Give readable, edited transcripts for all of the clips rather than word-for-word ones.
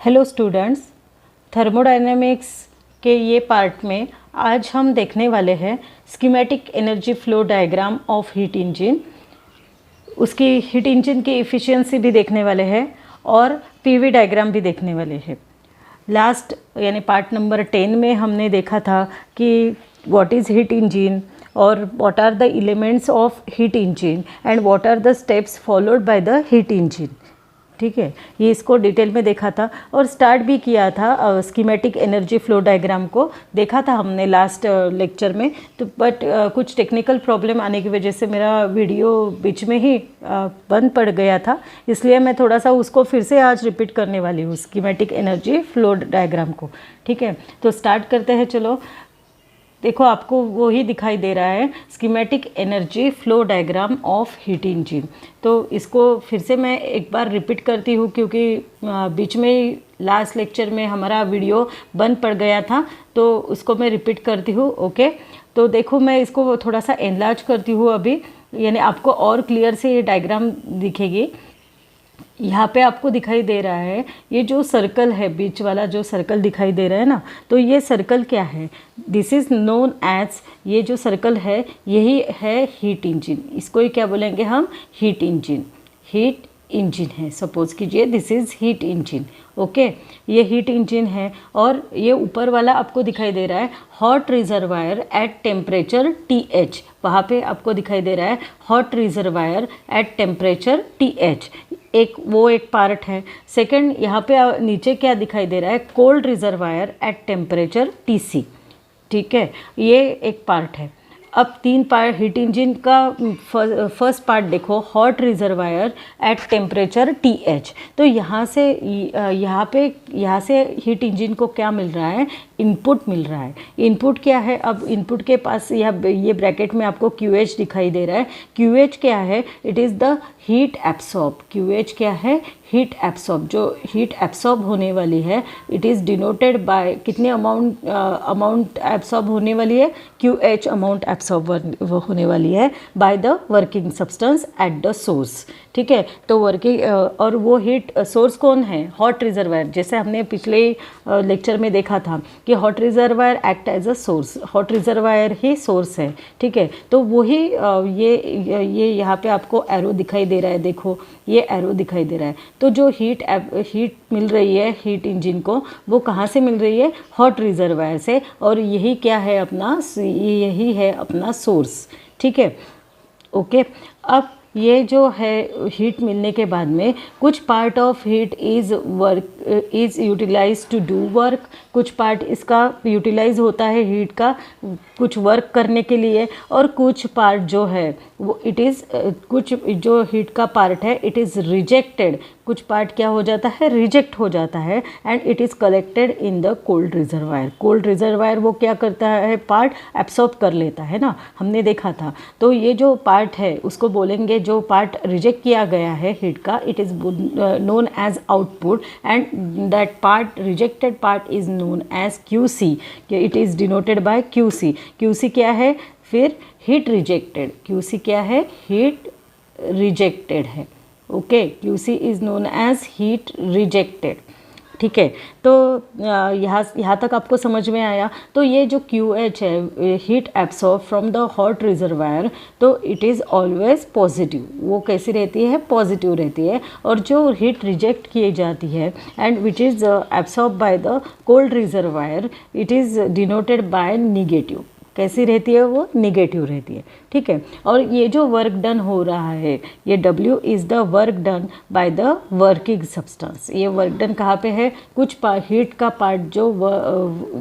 Hello students, thermodynamics के ये part में आज हम देखने वाले हैं schematic energy flow diagram of heat engine. उसकी हीट इंजन की एफिशिएंसी भी देखने वाले हैं और पीवी डायग्राम भी देखने वाले हैं। लास्ट यानी पार्ट नंबर 10 में हमने देखा था कि व्हाट इज़ हीट इंजन और what are the elements of heat engine and what are the steps followed by the heat engine. ठीक है, ये इसको डिटेल में देखा था और स्टार्ट भी किया था। स्कीमेटिक एनर्जी फ्लो डायग्राम को देखा था हमने लास्ट लेक्चर में, तो बट कुछ टेक्निकल प्रॉब्लम आने की वजह से मेरा वीडियो बीच में ही बंद पड़ गया था, इसलिए मैं थोड़ा सा उसको फिर से आज रिपीट करने वाली हूँ स्कीमेटिक एनर्जी फ्लो डायग्राम को। ठीक है, तो स्टार्ट करते हैं। चलो देखो, आपको वो ही दिखाई दे रहा है schematic energy flow diagram of heat engine. तो इसको फिर से मैं एक बार रिपीट करती हूँ क्योंकि बीच में ही लास्ट लेक्चर में हमारा वीडियो बंद पड़ गया था, तो उसको मैं रिपीट करती हूँ। ओके, तो देखो मैं इसको थोड़ा सा एनलार्ज करती हूँ अभी, यानी आपको और क्लियर से ये डायग्राम दिखेगी। यहाँ पे आपको दिखाई दे रहा है ये जो सर्कल है, बीच वाला जो सर्कल दिखाई दे रहा है ना, तो ये सर्कल क्या है? दिस इज़ नोन एज, ये जो सर्कल है यही है हीट इंजन। इसको ही क्या बोलेंगे हम? Heat engine. हीट इंजन है, सपोज कीजिए this is heat engine. Okay, ये हीट इंजन है और ये ऊपर वाला आपको दिखाई दे रहा है hot reservoir at temperature TH। वहाँ पे आपको दिखाई दे रहा है hot reservoir at temperature TH, एक पार्ट है। सेकंड, यहाँ पे नीचे क्या दिखाई दे रहा है? Cold reservoir at temperature TC। ठीक है, ये एक पार्ट है। अब तीन पार्ट हीट इंजन का फर्स्ट पार्ट देखो, hot reservoir at temperature TH। तो यहाँ से हीट इंजन को क्या मिल रहा है? इनपुट मिल रहा है। इनपुट क्या है? अब इनपुट के पास ये ब्रैकेट में आपको QH दिखाई दे रहा है। QH क्या है? It is the heat absorb. QH क्या है? Heat absorb. जो हीट एब्सॉर्ब होने वाली है इट इज़ डिनोटेड बाय कितने अमाउंट एब्सॉर्ब होने वाली है? QH अमाउंट एब्सॉर्ब होने वाली है bye the working substance eight the source. ठीक है, तो वर्किंग और वो हीट सोर्स कौन है? Hot reservoir. जैसे हमने पिछले लेक्चर में देखा था कि hot reservoir act as a source, hot reservoir ही सोर्स है। ठीक है, तो वही ये यहाँ पे आपको एरो दिखाई दे रहा है। देखो, ये एरो दिखाई दे रहा है। तो जो हीट मिल रही है हीट इंजन को, वो कहाँ से मिल रही है? हॉट रिजर्वायर से। और यही क्या है अपना? यही है अपना सोर्स। ठीक है, ओके। अब ये जो है हीट मिलने के बाद में कुछ part of heat is utilize to do work. कुछ पार्ट इसका यूटिलाइज होता है हीट का कुछ वर्क करने के लिए, और कुछ पार्ट जो है वो कुछ जो हीट का पार्ट है इट इज़ रिजेक्टेड। कुछ पार्ट क्या हो जाता है? रिजेक्ट हो जाता है and it is collected in the cold reservoir. Cold reservoir वो क्या करता है? पार्ट एब्सॉर्ब कर लेता है ना, हमने देखा था। तो ये जो पार्ट है उसको बोलेंगे, जो पार्ट रिजेक्ट किया गया है हीट का, it is known as output and that part rejected part is known as QC। It is denoted by QC। QC क्या है? फिर हीट रिजेक्टेड। QC क्या है? हीट रिजेक्टेड है। Okay, QC is known as heat rejected. ठीक है, तो यहाँ तक आपको समझ में आया। तो ये जो QH है, heat absorb from the hot reservoir, तो इट इज़ ऑलवेज पॉजिटिव। वो कैसी रहती है? पॉजिटिव रहती है। और जो हीट रिजेक्ट की जाती है and which is absorb by the cold reservoir, it is denoted by negative. कैसी रहती है? वो निगेटिव रहती है। ठीक है, और ये जो वर्क डन हो रहा है, ये W is the work done by the working substance. ये वर्क डन कहाँ पे है? कुछ हीट का पार्ट जो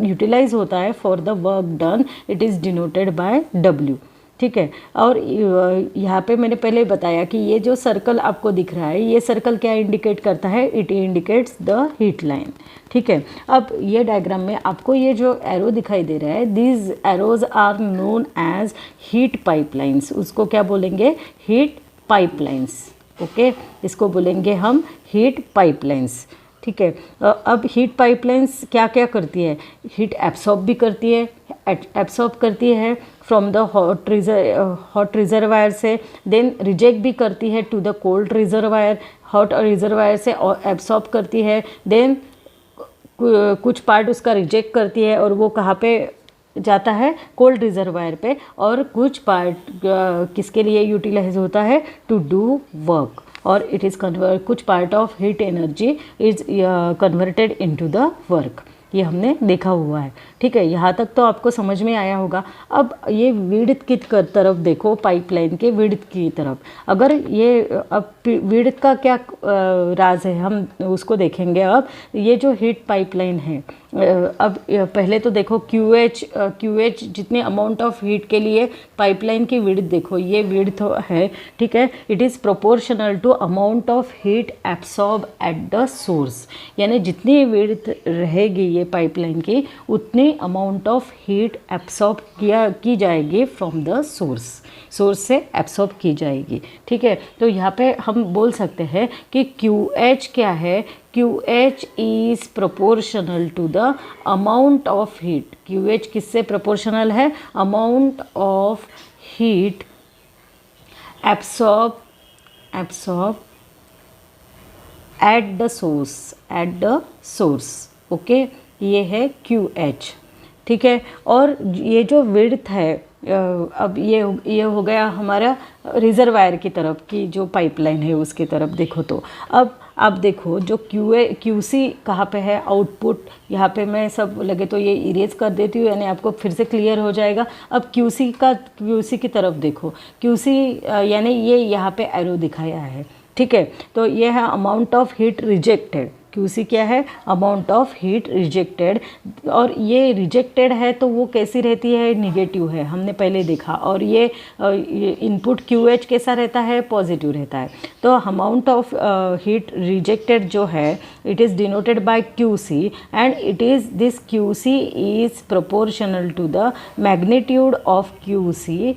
यूटिलाइज होता है for the work done, it is denoted bye W। ठीक है, और यहाँ पे मैंने पहले बताया कि ये जो सर्कल आपको दिख रहा है, ये सर्कल क्या इंडिकेट करता है? It indicates the heat line. ठीक है, अब ये डायग्राम में आपको ये जो एरो दिखाई दे रहा है, these arrows are known as heat pipelines. उसको क्या बोलेंगे? Heat pipelines. ओके, इसको बोलेंगे हम हीट पाइपलाइंस। ठीक है, अब हीट पाइपलाइंस क्या क्या करती है? हीट एब्सॉर्ब भी करती है, एब्सॉर्ब करती है फ्रॉम द हॉट रिजर्वायर से, देन रिजेक्ट भी करती है to the cold reservoir, hot reservoir से एब्सॉर्ब करती है, देन कुछ पार्ट उसका रिजेक्ट करती है और वो कहाँ पे जाता है, कोल्ड रिजर्वायर पे, और कुछ पार्ट किसके लिए यूटिलाइज होता है, टू डू वर्क, और इट इज़ कन्वर्ट, कुछ part of heat energy is converted into the work. ये हमने देखा हुआ है। ठीक है, यहाँ तक तो आपको समझ में आया होगा। अब ये विड्थ की तरफ देखो, पाइपलाइन के विड्थ की तरफ। अगर ये अब विड्थ का क्या राज है, हम उसको देखेंगे। अब ये जो हीट पाइपलाइन है, अब पहले तो देखो QH जितने अमाउंट ऑफ हीट के लिए पाइपलाइन की विड्थ देखो, ये विड्थ है। ठीक है, it is proportional to amount of heat absorb at the source, यानी जितनी विड्थ रहेगी ये पाइपलाइन की, उतनी अमाउंट ऑफ हीट एब्सॉर्ब की जाएगी फ्रॉम द सोर्स से एब्सॉर्ब की जाएगी। ठीक है, तो यहाँ पे हम बोल सकते हैं कि QH क्या है, QH is proportional to the amount of heat. QH किससे प्रोपोर्शनल है, amount of heat absorb at the source. Okay, ये है QH। ठीक है, और ये जो विड्थ है, अब ये हो गया हमारा रिजर्वायर की तरफ की जो पाइपलाइन है उसकी तरफ देखो। तो अब आप देखो जो QC कहाँ पे है, आउटपुट, यहाँ पे मैं सब लगे तो ये इरेज कर देती हूँ, यानी आपको फिर से क्लियर हो जाएगा। अब QC की तरफ देखो, QC यानी ये यहाँ पे एरो दिखाया है। ठीक है, तो ये है amount of heat rejected. QC क्या है, अमाउंट ऑफ हीट रिजेक्टेड, और ये रिजेक्टेड है तो वो कैसी रहती है, निगेटिव है, हमने पहले देखा। और ये इनपुट QH कैसा रहता है, पॉजिटिव रहता है। तो अमाउंट ऑफ हीट रिजेक्टेड जो है, it is denoted by QC, and it is this QC is proportional to the magnitude of QC।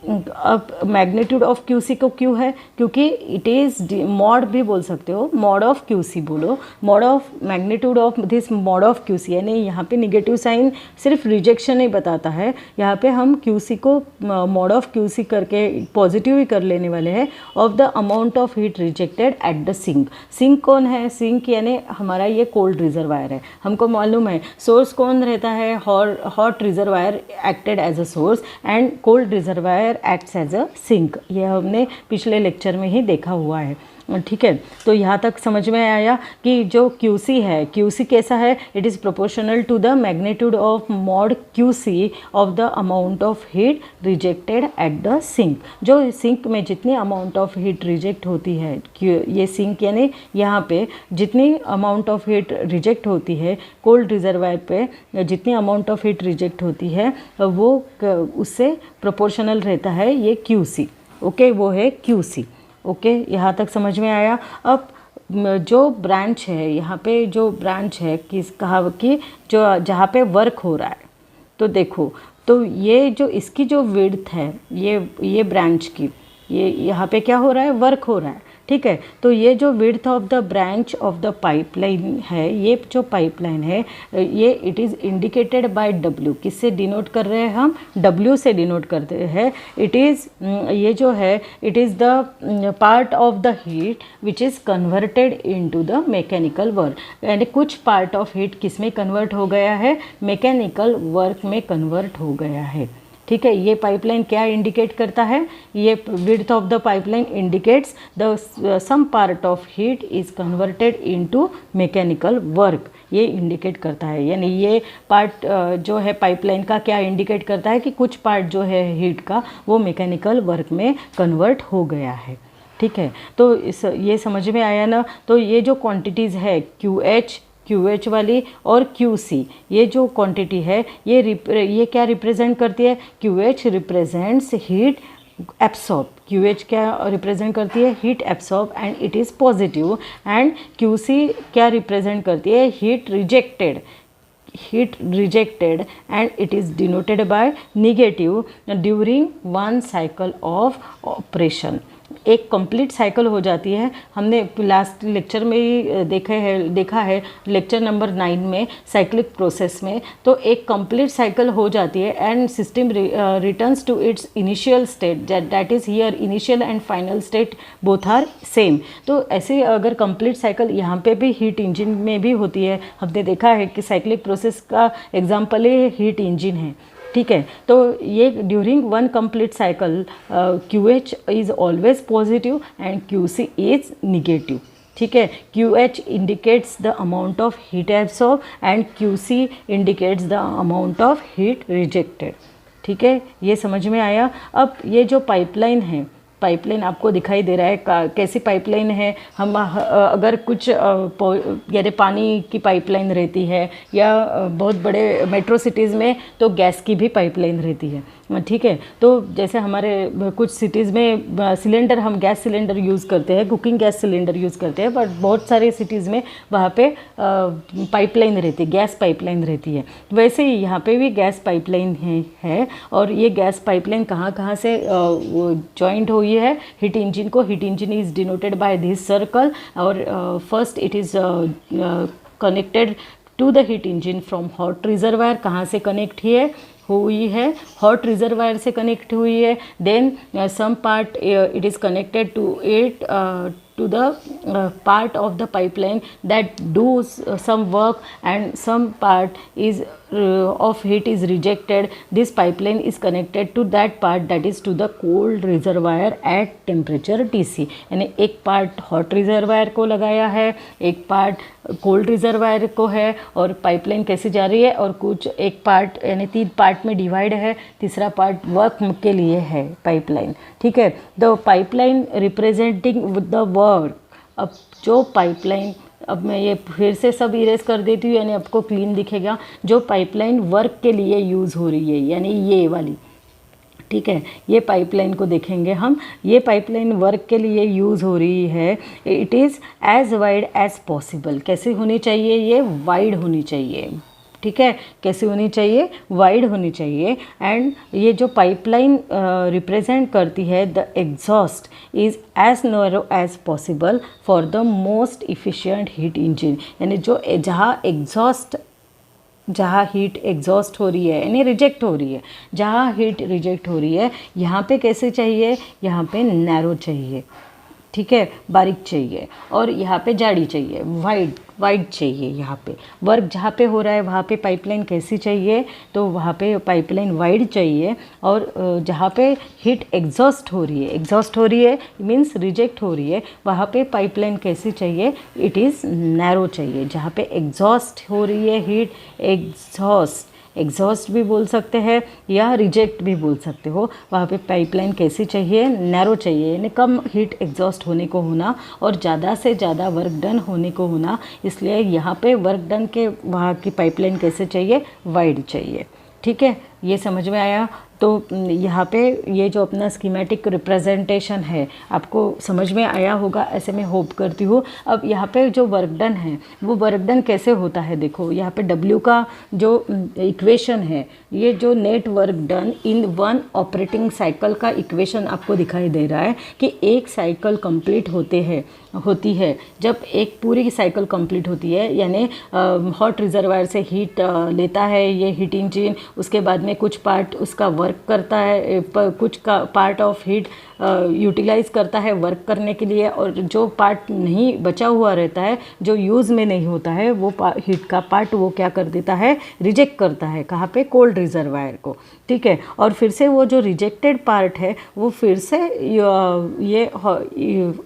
अब मैग्नीट्यूड ऑफ QC को क्यों है, क्योंकि इट इज़ मॉड भी बोल सकते हो, मॉड ऑफ QC बोलो, mod of magnitude of this mod of QC, यानी यहाँ पे निगेटिव साइन सिर्फ रिजेक्शन ही बताता है। यहाँ पे हम QC को मॉड ऑफ QC करके पॉजिटिव ही कर लेने वाले हैं, of the amount of heat rejected at the sink. Sink कौन है, सिंक यानी हमारा ये कोल्ड रिजर्वायर है। हमको मालूम है सोर्स कौन रहता है, hot reservoir acted as a source, and cold reservoir acts as a sink. ये हमने पिछले लेक्चर में ही देखा हुआ है। ठीक है, तो यहाँ तक समझ में आया कि जो QC है, QC कैसा है, it is proportional to the magnitude of mod QC of the amount of heat rejected at the sink. जो सिंक में जितनी अमाउंट ऑफ हीट रिजेक्ट होती है, ये सिंक यानी यहाँ पे जितनी अमाउंट ऑफ हीट रिजेक्ट होती है, कोल्ड रिजर्वायर पे जितनी अमाउंट ऑफ हीट रिजेक्ट होती है, वो उससे प्रोपोर्शनल रहता है ये QC। ओके, वो है QC। ओके, यहाँ तक समझ में आया। अब जो ब्रांच है, यहाँ पे जो ब्रांच है किस कहा कि जो जहाँ पे वर्क हो रहा है, तो देखो, तो ये जो इसकी जो विड्थ है, ये ब्रांच की, ये यहाँ पे क्या हो रहा है, वर्क हो रहा है। ठीक है, तो ये जो width of the branch of the pipeline है, ये जो पाइपलाइन है, ये it is indicated by W। किससे डिनोट कर रहे हैं हम, W से डिनोट करते हैं। इट इज़ ये जो है, it is the part of the heat which is converted into the mechanical work, यानी कुछ पार्ट ऑफ हीट किस में कन्वर्ट हो गया है, मैकेनिकल वर्क में कन्वर्ट हो गया है। ठीक है, ये पाइपलाइन क्या इंडिकेट करता है, ये width of the pipeline indicates the some part of heat is converted into mechanical work, ये इंडिकेट करता है। यानी ये पार्ट जो है पाइपलाइन का क्या इंडिकेट करता है कि कुछ पार्ट जो है हीट का वो मैकेनिकल वर्क में कन्वर्ट हो गया है। ठीक है, तो ये समझ में आया ना। तो ये जो क्वांटिटीज़ है QH वाली और QC, ये जो क्वांटिटी है, ये क्या रिप्रेजेंट करती है, QH represents heat absorb, QH क्या रिप्रेजेंट करती है, heat absorb, and it is positive, and QC क्या रिप्रेजेंट करती है, heat rejected, and it is denoted by negative during one cycle of operation। एक कंप्लीट साइकिल हो जाती है। हमने लास्ट लेक्चर में ही देखा है लेक्चर नंबर 9 में साइक्लिक प्रोसेस में, तो एक कंप्लीट साइकिल हो जाती है and system returns to its initial state, that is here initial and final state both are same. तो ऐसे अगर कंप्लीट साइकिल यहाँ पे भी हीट इंजन में भी होती है। हमने देखा है कि साइक्लिक प्रोसेस का एग्जाम्पल ही हीट इंजन है, ठीक है। तो ये during one complete cycle QH is always positive and QC is negative, ठीक है। QH indicates the amount of heat absorb and QC indicates the amount of heat rejected, ठीक है। ये समझ में आया। अब ये जो पाइपलाइन है, पाइपलाइन आपको दिखाई दे रहा है कैसी पाइपलाइन है। हम अगर कुछ यानी पानी की पाइपलाइन रहती है या बहुत बड़े मेट्रो सिटीज़ में तो गैस की भी पाइपलाइन रहती है, ठीक है। तो जैसे हमारे कुछ सिटीज़ में सिलेंडर, हम गैस सिलेंडर यूज़ करते हैं, कुकिंग गैस सिलेंडर यूज़ करते हैं, बट बहुत सारे सिटीज़ में वहाँ पे पाइपलाइन रहती है, गैस पाइपलाइन रहती है। वैसे ही यहाँ पे भी गैस पाइपलाइन है और ये गैस पाइपलाइन कहाँ से जॉइंट हुई है हीट इंजन को। Heat engine is denoted by this circle और first it is connected to the heat engine from hot reservoir. कहाँ से कनेक्ट हुई है? हॉट रिजर्वायर से कनेक्ट हुई है। Then some part it is connected to the part of the pipeline that does some work and some part is of heat is rejected. This pipeline is connected to that part, that is to the cold reservoir at temperature TC। यानी एक part hot reservoir को लगाया है, एक part cold reservoir को है और pipeline कैसे जा रही है और कुछ एक पार्ट यानी 3 पार्ट में डिवाइड है, तीसरा पार्ट वर्क के लिए है पाइपलाइन, ठीक है। The pipeline representing the work. अब जो पाइपलाइन, अब मैं ये फिर से सब इरेज कर देती हूँ यानी आपको क्लीन दिखेगा। जो पाइपलाइन वर्क के लिए यूज़ हो रही है यानी ये वाली, ठीक है, ये पाइपलाइन को देखेंगे हम। ये पाइपलाइन वर्क के लिए यूज़ हो रही है। It is as wide as possible. कैसे होनी चाहिए? ये वाइड होनी चाहिए, ठीक है। कैसे होनी चाहिए? वाइड होनी चाहिए। एंड ये जो पाइपलाइन रिप्रेजेंट करती है, the exhaust is as narrow as possible for the most efficient heat engine. यानी जो जहाँ हीट एग्जॉस्ट हो रही है यानी रिजेक्ट हो रही है, जहाँ हीट रिजेक्ट हो रही है, यहाँ पे कैसे चाहिए? यहाँ पे नैरो चाहिए, ठीक है, बारीक चाहिए। और यहाँ पे जाड़ी चाहिए, वाइड चाहिए। यहाँ पे वर्क जहाँ पे हो रहा है वहाँ पे पाइपलाइन कैसी चाहिए? तो वहाँ पे पाइपलाइन वाइड चाहिए। और जहाँ पे हीट एग्जॉस्ट हो रही है मीन्स रिजेक्ट हो रही है, वहाँ पे पाइपलाइन कैसी चाहिए? इट इज़ नैरो चाहिए। जहाँ पे एग्जॉस्ट हो रही है हीट, एग्जॉस्ट भी बोल सकते हैं या रिजेक्ट भी बोल सकते हो, वहाँ पे पाइपलाइन कैसी चाहिए? नैरो चाहिए, यानी कम हीट एग्जॉस्ट होने को होना और ज़्यादा से ज़्यादा वर्क डन होने को होना। इसलिए यहाँ पे वर्क डन के वहाँ की पाइपलाइन कैसे चाहिए? वाइड चाहिए, ठीक है। ये समझ में आया। तो यहाँ पे ये जो अपना स्कीमेटिक रिप्रेजेंटेशन है आपको समझ में आया होगा, ऐसे मैं होप करती हूँ। अब यहाँ पे जो वर्क डन है वो वर्क डन कैसे होता है? देखो यहाँ पे W का जो इक्वेशन है, ये जो net work done in one operating cycle का इक्वेशन आपको दिखाई दे रहा है कि एक साइकिल कंप्लीट होती है जब एक पूरी साइकिल कंप्लीट होती है, यानी हॉट रिजर्वायर से हीट लेता है ये हीट इंजन, उसके बाद में कुछ पार्ट उसका वर्क करता है, कुछ का पार्ट ऑफ हीट यूटिलाइज करता है वर्क करने के लिए, और जो पार्ट नहीं बचा हुआ रहता है, जो यूज़ में नहीं होता है, वो हीट का पार्ट वो क्या कर देता है? रिजेक्ट करता है। कहाँ पे? कोल्ड रिजर्वायर को, ठीक है। और फिर से वो जो रिजेक्टेड पार्ट है वो फिर से ये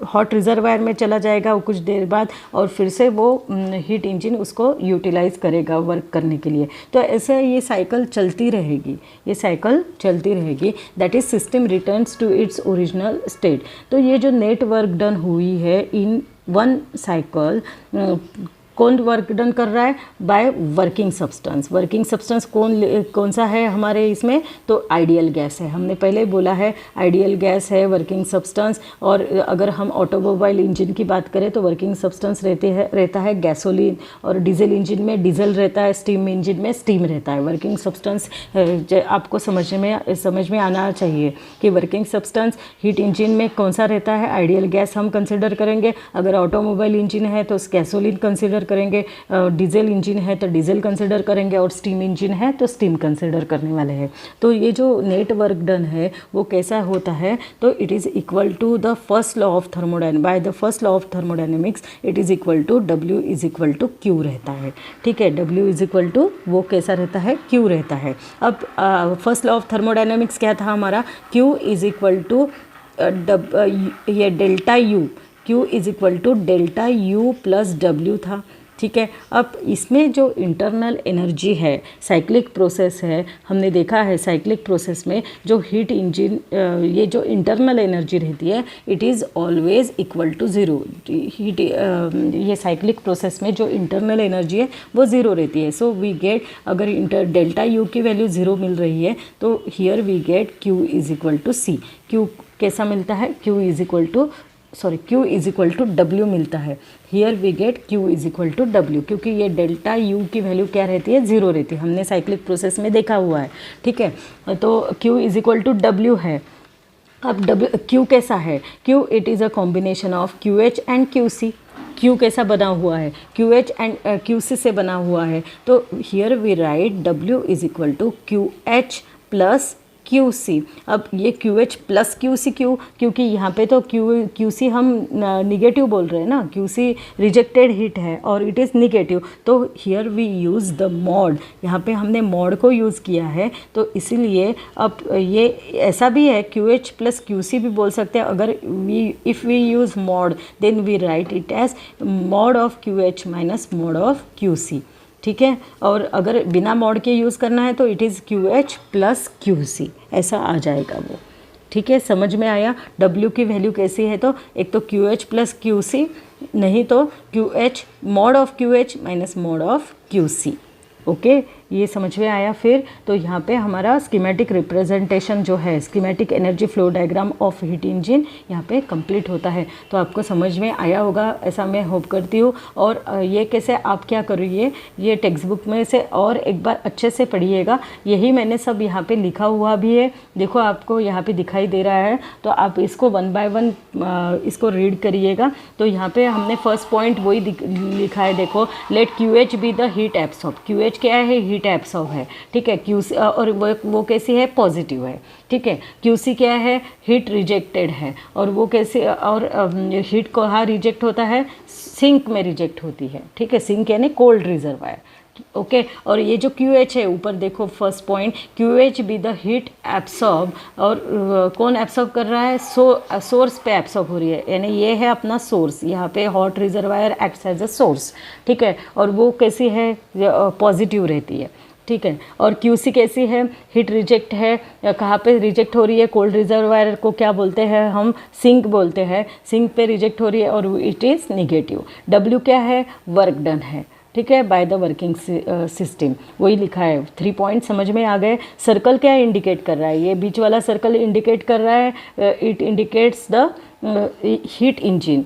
हॉट रिजर्वायर में चला जाएगा कुछ देर बाद, और फिर से वो हीट इंजन उसको यूटिलाइज करेगा वर्क करने के लिए। तो ऐसे ये साइकिल चलती रहेगी, that is system returns to its original state. तो ये जो नेट वर्क डन हुई है इन वन साइकिल कौन वर्क डन कर रहा है? By working substance. Working substance कौन सा है हमारे इसमें? तो आइडियल गैस है। हमने पहले बोला है आइडियल गैस है वर्किंग सब्सटेंस। और अगर हम ऑटोमोबाइल इंजन की बात करें तो वर्किंग सब्सटेंस रहता है गैसोलीन, और डीजल इंजन में डीजल रहता है, स्टीम इंजन में स्टीम रहता है। वर्किंग सब्सटेंस आपको समझ में आना चाहिए कि वर्किंग सब्सटेंस हीट इंजन में कौन सा रहता है? आइडियल गैस हम कंसिडर करेंगे। अगर ऑटोमोबाइल इंजन है तो गैसोलीन कंसिडर करेंगे, डीजल इंजन है तो डीजल कंसिडर करेंगे, और स्टीम इंजन है तो स्टीम कंसिडर करने वाले हैं। तो ये जो नेट वर्क डन है वो कैसा होता है? तो it is equal to the first law of thermodynamics. By the first law of thermodynamics it is equal to W is equal to Q रहता है। ठीक है, W इज इक्वल टू वो कैसा रहता है? Q रहता है। अब फर्स्ट लॉ ऑफ थर्मोडायनेमिक्स क्या था हमारा? Q इज इक्वल टू ये delta U, Q is equal to delta U plus W था। ठीक है, अब इसमें जो इंटरनल एनर्जी है, साइक्लिक प्रोसेस है, हमने देखा है साइक्लिक प्रोसेस में जो हीट इंजन ये जो इंटरनल एनर्जी रहती है it is always equal to zero. Heat ये साइक्लिक प्रोसेस में जो इंटरनल एनर्जी है वो ज़ीरो रहती है। सो वी गेट, अगर डेल्टा यू की वैल्यू ज़ीरो मिल रही है तो here we get Q is equal to C। Q कैसा मिलता है? Q is equal to W मिलता है। Here we get Q is equal to W, क्योंकि ये डेल्टा U की वैल्यू क्या रहती है? ज़ीरो रहती है। हमने साइक्लिक प्रोसेस में देखा हुआ है। ठीक है, तो Q is equal to W है। अब Q कैसा है? Q it is a combination of QH and QC। Q कैसा बना हुआ है? QH एंड QC से बना हुआ है। तो here we write W is equal to QH plus QC। अब ये QH प्लस QC क्यों? क्योंकि यहाँ पे तो QC हम निगेटिव बोल रहे हैं ना, QC रिजेक्टेड हीट है और इट इज़ निगेटिव। तो here we use the mod, यहाँ पे हमने मॉड को यूज़ किया है। तो इसीलिए अब ये ऐसा भी है QH प्लस QC भी बोल सकते हैं। अगर if we use mod then we write it as mod of QH minus mod of QC। ठीक है, और अगर बिना मॉड के यूज़ करना है तो it is QH plus QC, ऐसा आ जाएगा वो। ठीक है, समझ में आया? W की वैल्यू कैसी है? तो एक तो QH प्लस QC, नहीं तो QH mod of QH minus mod of QC। Okay, ये समझ में आया? फिर तो यहाँ पे हमारा स्कीमेटिक रिप्रेजेंटेशन जो है, schematic energy flow diagram of heat engine यहाँ पे कंप्लीट होता है। तो आपको समझ में आया होगा ऐसा मैं होप करती हूँ। और ये कैसे आप क्या करिए, ये टेक्स्ट बुक में से और एक बार अच्छे से पढ़िएगा। यही मैंने सब यहाँ पे लिखा हुआ भी है, देखो आपको यहाँ पे दिखाई दे रहा है। तो आप इसको वन बाय वन इसको रीड करिएगा। तो यहाँ पे हमने फर्स्ट पॉइंट वही लिखा है, देखो, let QH be the heat absorb. QH क्या है? हीट एब्सॉर्ब है। ठीक है, QC और वो कैसी है? पॉजिटिव है। ठीक है, QC क्या है? हीट रिजेक्टेड है। और वो कैसे, और हीट कहाँ रिजेक्ट होता है? सिंक में रिजेक्ट होती है। ठीक है, सिंक यानी कोल्ड रिजर्वायर। ओके, और ये जो QH है ऊपर देखो first point, QH be the heat absorb. और कौन एब्सॉर्ब कर रहा है? सोर्स पे एब्सॉर्ब हो रही है, यानी ये है अपना सोर्स। यहाँ पे hot reservoir acts as a source. ठीक है, और वो कैसी है? पॉजिटिव रहती है। ठीक है, और QC कैसी है? हीट रिजेक्ट है। कहाँ पे रिजेक्ट हो रही है? कोल्ड रिजर्वायर को क्या बोलते हैं हम? सिंक बोलते हैं। सिंक पे रिजेक्ट हो रही है और इट इज़ निगेटिव। W क्या है? वर्क डन है। ठीक है, बाय द वर्किंग सिस्टम, वही लिखा है। 3 पॉइंट समझ में आ गए। सर्कल क्या इंडिकेट कर रहा है? ये बीच वाला सर्कल इंडिकेट कर रहा है, it indicates the heat engine.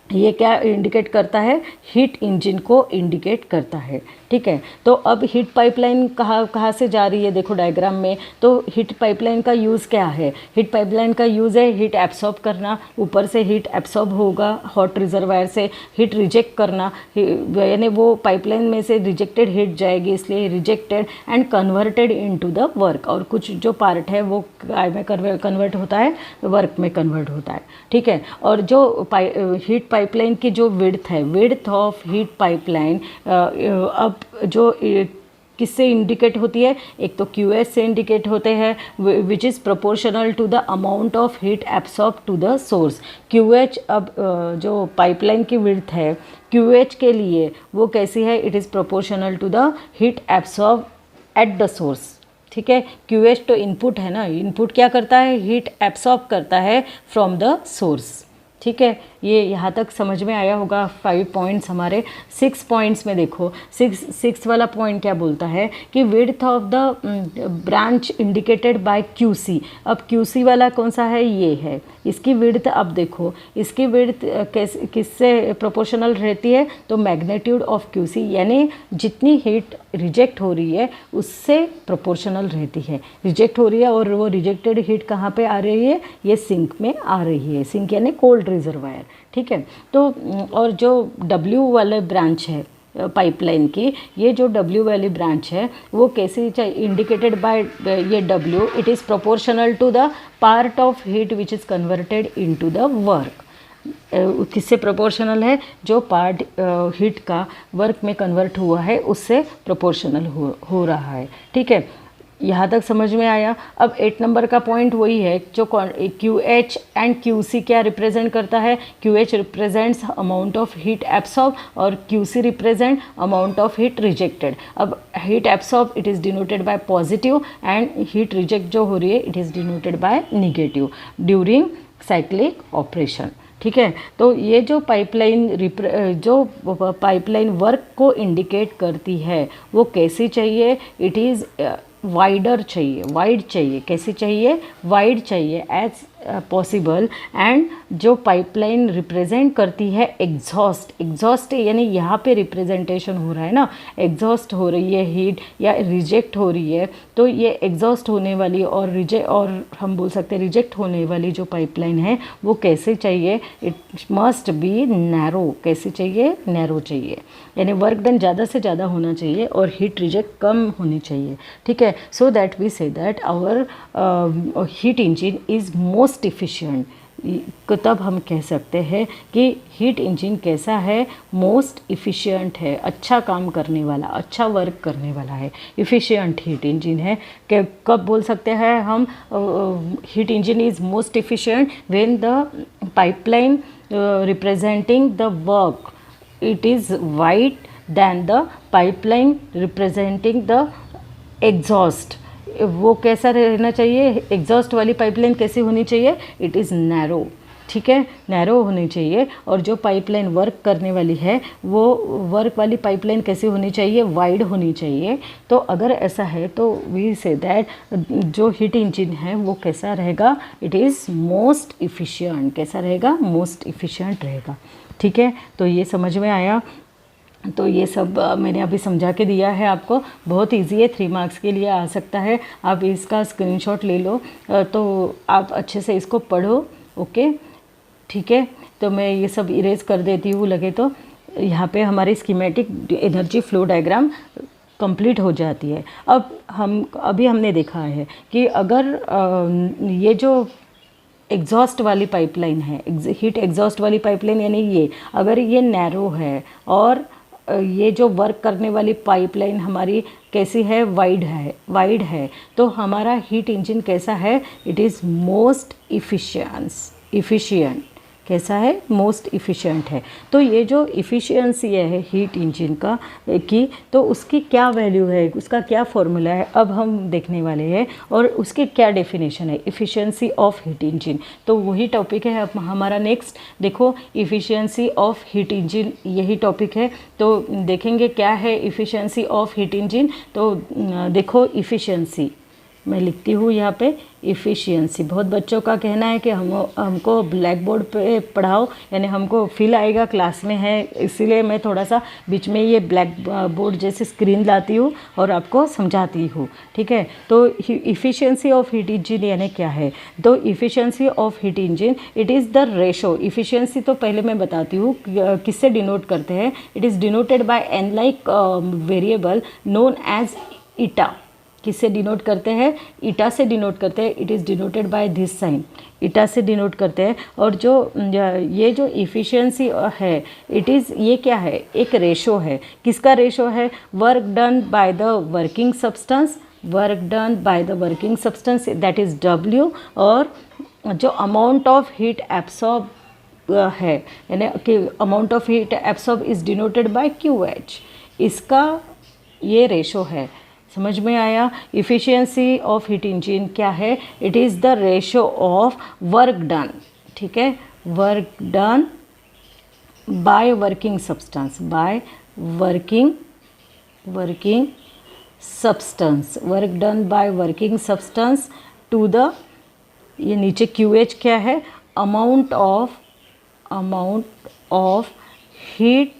ये क्या इंडिकेट करता है? हीट इंजन को इंडिकेट करता है। ठीक है, तो अब हीट पाइपलाइन कहाँ से जा रही है? देखो डायग्राम में, तो हीट पाइपलाइन का यूज़ क्या है? हीट पाइपलाइन का यूज़ है हीट एब्सॉर्ब करना। ऊपर से हीट एब्सॉर्ब होगा हॉट रिजर्वायर से, हीट रिजेक्ट करना, यानी वो पाइपलाइन में से रिजेक्टेड हीट जाएगी, इसलिए rejected and converted into the work. और कुछ जो पार्ट है वो काय में कन्वर्ट होता है? वर्क में कन्वर्ट होता है। ठीक है, और जो हीट पाइपलाइन की जो विड्थ है, विड्थ ऑफ हीट पाइपलाइन अब जो किससे इंडिकेट होती है? एक तो QH से इंडिकेट होते हैं, which is proportional to the amount of heat absorb to the source. QH अब जो पाइपलाइन की विड्थ है QH के लिए वो कैसी है? It is proportional to the heat absorb at the source. ठीक है, QH तो इनपुट है ना, इनपुट क्या करता है? हीट एब्सॉर्ब करता है फ्रॉम द सोर्स। ठीक है, ये यहाँ तक समझ में आया होगा। 5 पॉइंट्स हमारे। 6 पॉइंट्स में देखो, सिक्स वाला पॉइंट क्या बोलता है कि width of the branch indicated by QC. अब क्यूसी वाला कौन सा है, ये है। इसकी विड्थ अब देखो, इसकी विड्थ किससे प्रोपोर्शनल रहती है, तो मैग्नीट्यूड ऑफ क्यूसी, यानी जितनी हीट रिजेक्ट हो रही है उससे प्रोपोर्शनल रहती है। रिजेक्ट हो रही है और वो रिजेक्टेड हीट कहाँ पे आ रही है, ये सिंक में आ रही है। सिंक यानी कोल्ड रिजर्वायर, ठीक है। तो और जो W वाले ब्रांच है पाइपलाइन की, ये जो W वाली ब्रांच है वो कैसी इंडिकेटेड बाय ये W, it is proportional to the part of heat which is converted into the work. किससे प्रोपोर्शनल है, जो पार्ट हीट का वर्क में कन्वर्ट हुआ है उससे प्रोपोर्शनल हो रहा है, ठीक है। यहाँ तक समझ में आया। अब 8 नंबर का पॉइंट वही है जो QH एंड QC क्या रिप्रेजेंट करता है। QH represents amount of heat absorb और QC represent amount of heat rejected. अब heat absorb it is denoted by positive and heat reject जो हो रही है it is denoted by negative during cyclic operation, ठीक है। तो ये जो पाइपलाइन वर्क को इंडिकेट करती है वो कैसी चाहिए, इट इज़ वाइडर चाहिए, वाइड चाहिए। कैसी चाहिए, वाइड चाहिए एज पॉसिबल। एंड जो पाइपलाइन रिप्रेजेंट करती है एग्जॉस्ट यानी यहाँ पे रिप्रेजेंटेशन हो रहा है ना, एग्जॉस्ट हो रही है हीट या रिजेक्ट हो रही है, तो ये एग्जॉस्ट होने वाली और हम बोल सकते हैं रिजेक्ट होने वाली जो पाइपलाइन है वो कैसे चाहिए, इट मस्ट बी नैरो। कैसे चाहिए, नैरो चाहिए, यानी वर्क डन ज़्यादा से ज़्यादा होना चाहिए और हीट रिजेक्ट कम होनी चाहिए, ठीक है। So that we say that our heat engine is most efficient. तब हम कह सकते हैं कि हीट इंजन कैसा है, मोस्ट इफ़िशिएंट है, अच्छा काम करने वाला, अच्छा वर्क करने वाला है, इफ़िशिएंट हीट इंजन है। कब बोल सकते हैं हम heat engine is most efficient, when the pipeline representing the work it is wide than the pipeline representing the exhaust। वो कैसा रहना चाहिए, एग्जॉस्ट वाली पाइपलाइन कैसी होनी चाहिए, इट इज़ नैरो, ठीक है, नैरो होनी चाहिए। और जो पाइपलाइन वर्क करने वाली है वो वर्क वाली पाइपलाइन कैसी होनी चाहिए, वाइड होनी चाहिए। तो अगर ऐसा है तो वी से दैट जो हीट इंजन है वो कैसा रहेगा, इट इज़ मोस्ट इफ़िशिएंट। कैसा रहेगा, मोस्ट इफ़िशिएंट रहेगा, ठीक है। तो ये समझ में आया। तो ये सब मैंने अभी समझा के दिया है आपको, बहुत इजी है, 3 मार्क्स के लिए आ सकता है। आप इसका स्क्रीनशॉट ले लो तो आप अच्छे से इसको पढ़ो, ओके, ठीक है। तो मैं ये सब इरेज कर देती हूँ लगे तो। यहाँ पे हमारी schematic energy flow diagram complete हो जाती है। अब अभी हमने देखा है कि अगर ये जो एग्जॉस्ट वाली पाइपलाइन है, हीट एग्जॉस्ट वाली पाइपलाइन यानी ये, अगर ये नैरो है और ये जो वर्क करने वाली पाइपलाइन हमारी कैसी है, वाइड है, तो हमारा हीट इंजन कैसा है, इट इज़ मोस्ट इफ़िशिएंट। कैसा है, मोस्ट इफ़िशिएंट है। तो ये जो इफ़िशियंसी है हीट इंजन का की, तो उसकी क्या वैल्यू है, उसका क्या फॉर्मूला है, अब हम देखने वाले हैं। और उसकी क्या डेफिनेशन है, इफ़िशियंसी ऑफ हीट इंजन। तो वही टॉपिक है अब हमारा नेक्स्ट। देखो, इफ़िशियंसी ऑफ हीट इंजन यही टॉपिक है। तो देखेंगे क्या है इफ़िशियंसी ऑफ हीट इंजन। तो देखो, इफ़िशियंसी मैं लिखती हूँ यहाँ पे, इफ़िशियंसी। बहुत बच्चों का कहना है कि हमको ब्लैक बोर्ड पे पढ़ाओ, यानी हमको फील आएगा क्लास में है, इसीलिए मैं थोड़ा सा बीच में ये ब्लैक बोर्ड जैसे स्क्रीन लाती हूँ और आपको समझाती हूँ, ठीक है। तो इफ़िशियंसी ऑफ हीट इंजन यानी क्या है, तो efficiency of heat engine it is the ratio. Efficiency तो पहले मैं बताती हूँ किससे डिनोट करते हैं। It is denoted by an like variable known as eta. किससे डिनोट करते हैं, ईटा से डिनोट करते हैं। It is denoted by this sign, eta से डिनोट करते हैं। और जो ये जो इफ़िशियंसी है, इट इज़ ये क्या है, एक रेशो है। किसका रेशो है, work done by the working substance, that is W, और जो अमाउंट ऑफ हीट एब्सॉर्ब है, यानी कि amount of heat absorb is denoted bye QH। इसका ये रेशो है। समझ में आया। इफ़िशियंसी ऑफ हीट इंजन क्या है, it is the ratio of work done, ठीक है, work done by working substance, by working substance, work done by working substance to the, ये नीचे QH क्या है, amount of heat